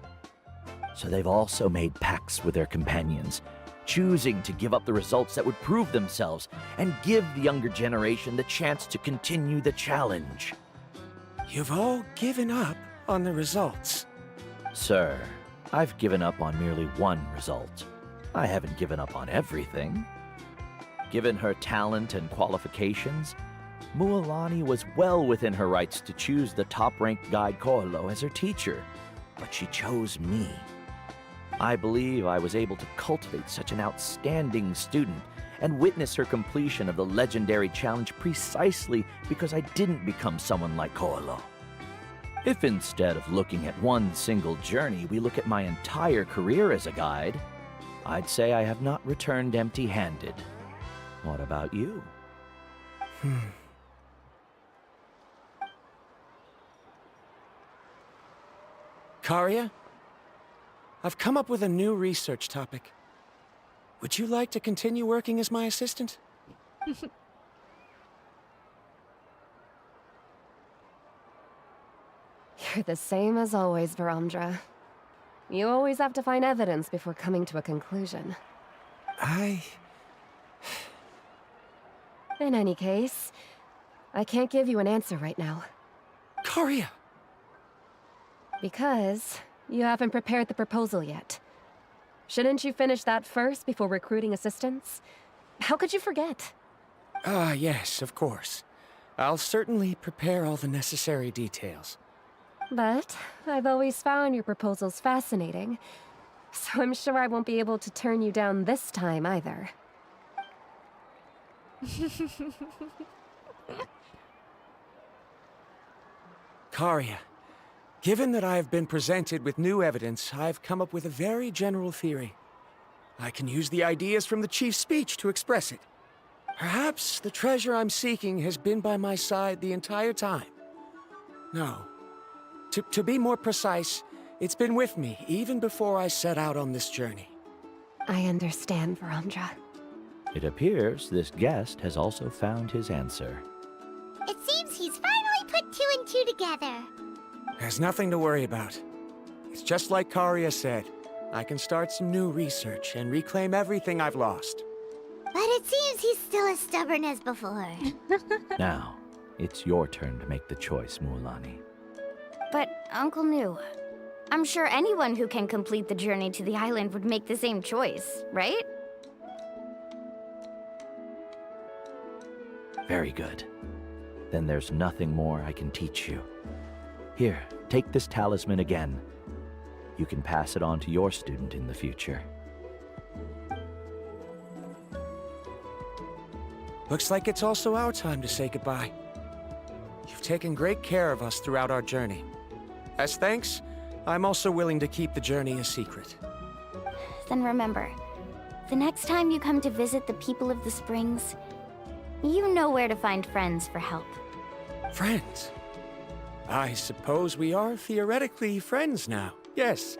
So they've also made pacts with their companions, choosing to give up the results that would prove themselves and give the younger generation the chance to continue the challenge. You've all given up on the results. Sir, I've given up on merely one result. I haven't given up on everything. Given her talent and qualifications, Mualani was well within her rights to choose the top-ranked guide Koolo as her teacher, but she chose me. I believe I was able to cultivate such an outstanding student and witness her completion of the legendary challenge precisely because I didn't become someone like Koolo. If instead of looking at one single journey, we look at my entire career as a guide, I'd say I have not returned empty-handed. What about you? Karia? I've come up with a new research topic. Would you like to continue working as my assistant? You're the same as always, Varamdra. You always have to find evidence before coming to a conclusion. In any case, I can't give you an answer right now. Karia! Because you haven't prepared the proposal yet. Shouldn't you finish that first before recruiting assistants? How could you forget? Yes, of course. I'll certainly prepare all the necessary details. But I've always found your proposals fascinating, so I'm sure I won't be able to turn you down this time either. Karia, given that I have been presented with new evidence, I've come up with a very general theory. I can use the ideas from the chief's speech to express it. Perhaps the treasure I'm seeking has been by my side the entire time. No. To be more precise, it's been with me even before I set out on this journey. I understand, Varamdra. It appears this guest has also found his answer. It seems he's finally put two and two together. There's nothing to worry about. It's just like Karia said. I can start some new research and reclaim everything I've lost. But it seems he's still as stubborn as before. Now, it's your turn to make the choice, Mualani. But, Uncle New, I'm sure anyone who can complete the journey to the island would make the same choice, right? Very good. Then there's nothing more I can teach you. Here, take this talisman again. You can pass it on to your student in the future. Looks like it's also our time to say goodbye. You've taken great care of us throughout our journey. As thanks, I'm also willing to keep the journey a secret. Then remember, the next time you come to visit the people of the Springs, you know where to find friends for help. Friends? I suppose we are theoretically friends now, yes.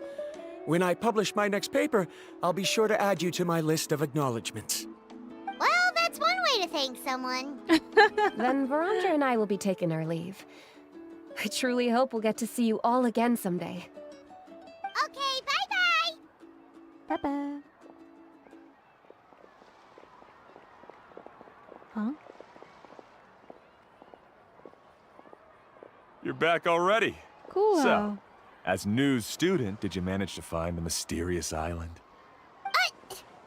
When I publish my next paper, I'll be sure to add you to my list of acknowledgements. Well, that's one way to thank someone. Then Varamdra and I will be taking our leave. I truly hope we'll get to see you all again someday. Okay, bye-bye! Bye-bye. Huh? You're back already. Cool. So, as news student, did you manage to find the mysterious island?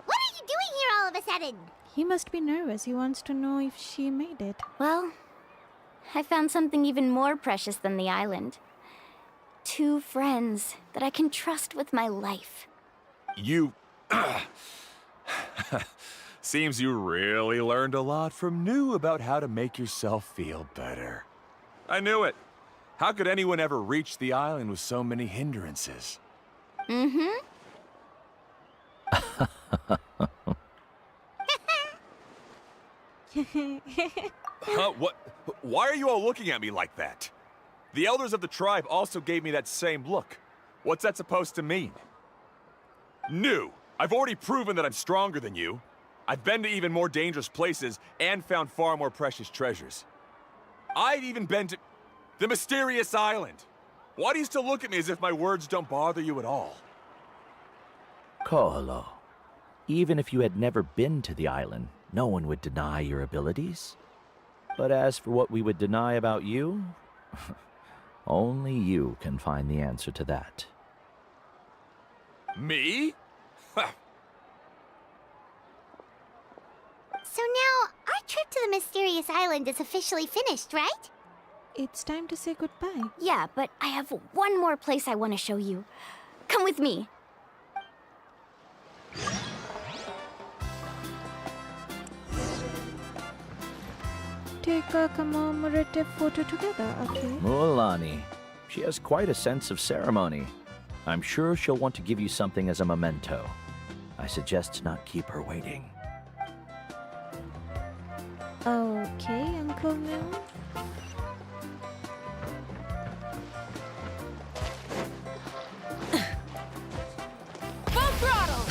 What are you doing here all of a sudden? He must be nervous. He wants to know if she made it. Well, I found something even more precious than the island. 2 friends that I can trust with my life. You... Seems you really learned a lot from New about how to make yourself feel better. I knew it. How could anyone ever reach the island with so many hindrances? Mm-hmm. Huh? What? Why are you all looking at me like that? The elders of the tribe also gave me that same look. What's that supposed to mean? New! I've already proven that I'm stronger than you. I've been to even more dangerous places and found far more precious treasures. I've even been to the mysterious island. Why do you still look at me as if my words don't bother you at all? Koholo, even if you had never been to the island, no one would deny your abilities. But as for what we would deny about you, only you can find the answer to that. Me? So now, our trip to the mysterious island is officially finished, right? It's time to say goodbye. Yeah, but I have one more place I want to show you. Come with me. Take a commemorative photo together, okay? Mualani, she has quite a sense of ceremony. I'm sure she'll want to give you something as a memento. I suggest to not keep her waiting. Okay, Uncle Moon. Full throttle!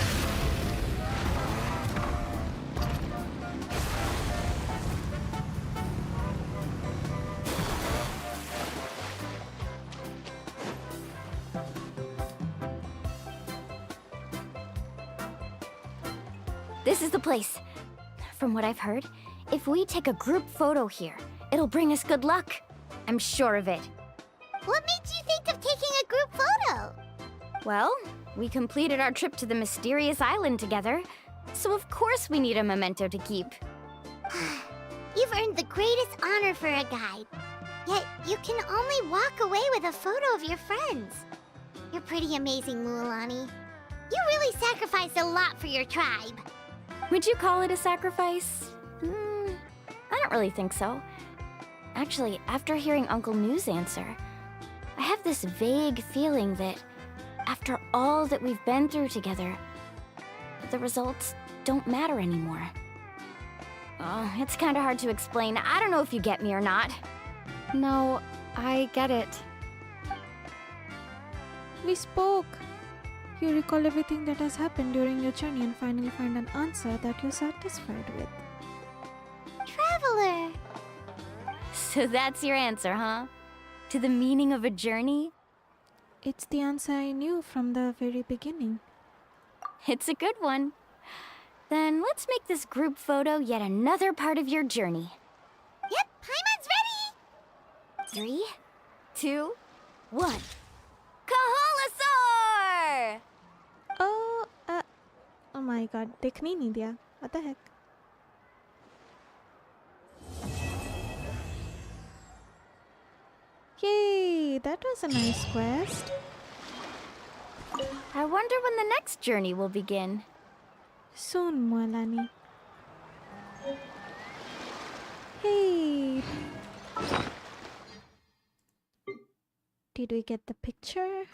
This is the place. From what I've heard, if we take a group photo here, it'll bring us good luck. I'm sure of it. What made you think of taking a group photo? Well, we completed our trip to the mysterious island together, so of course we need a memento to keep. You've earned the greatest honor for a guide. Yet, you can only walk away with a photo of your friends. You're pretty amazing, Mualani. You really sacrificed a lot for your tribe. Would you call it a sacrifice? I don't really think so. Actually, after hearing Uncle New's answer, I have this vague feeling that after all that we've been through together, the results don't matter anymore. It's kind of hard to explain. I don't know if you get me or not. No, I get it. We spoke. You recall everything that has happened during your journey and finally find an answer that you're satisfied with. Traveler! So that's your answer, huh? To the meaning of a journey? It's the answer I knew from the very beginning. It's a good one. Then let's make this group photo yet another part of your journey. Yep, Paimon's ready! 3, 2, 1. Koholosaur! Oh my god, देखने नहीं दिया. What the heck? Yay, that was a nice quest. I wonder when the next journey will begin. Soon, Mualani. Hey! Did we get the picture?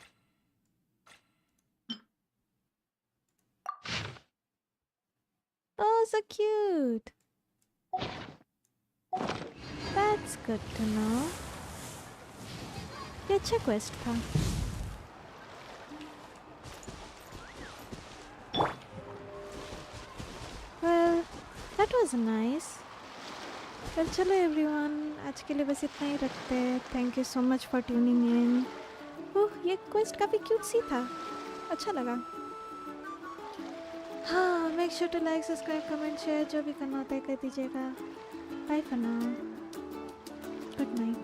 Oh, so cute! That's good to know. Yeah, checklist था. Well, that was nice. Well, चलो everyone, आज के लिए बस इतना ही रखते हैं. Thank you so much for tuning in. ओह, ये quest काफी cute सी था. अच्छा लगा. हाँ, make sure to like, subscribe, comment, share. जो भी करना होता है कर दीजिएगा. Bye for now. Good night.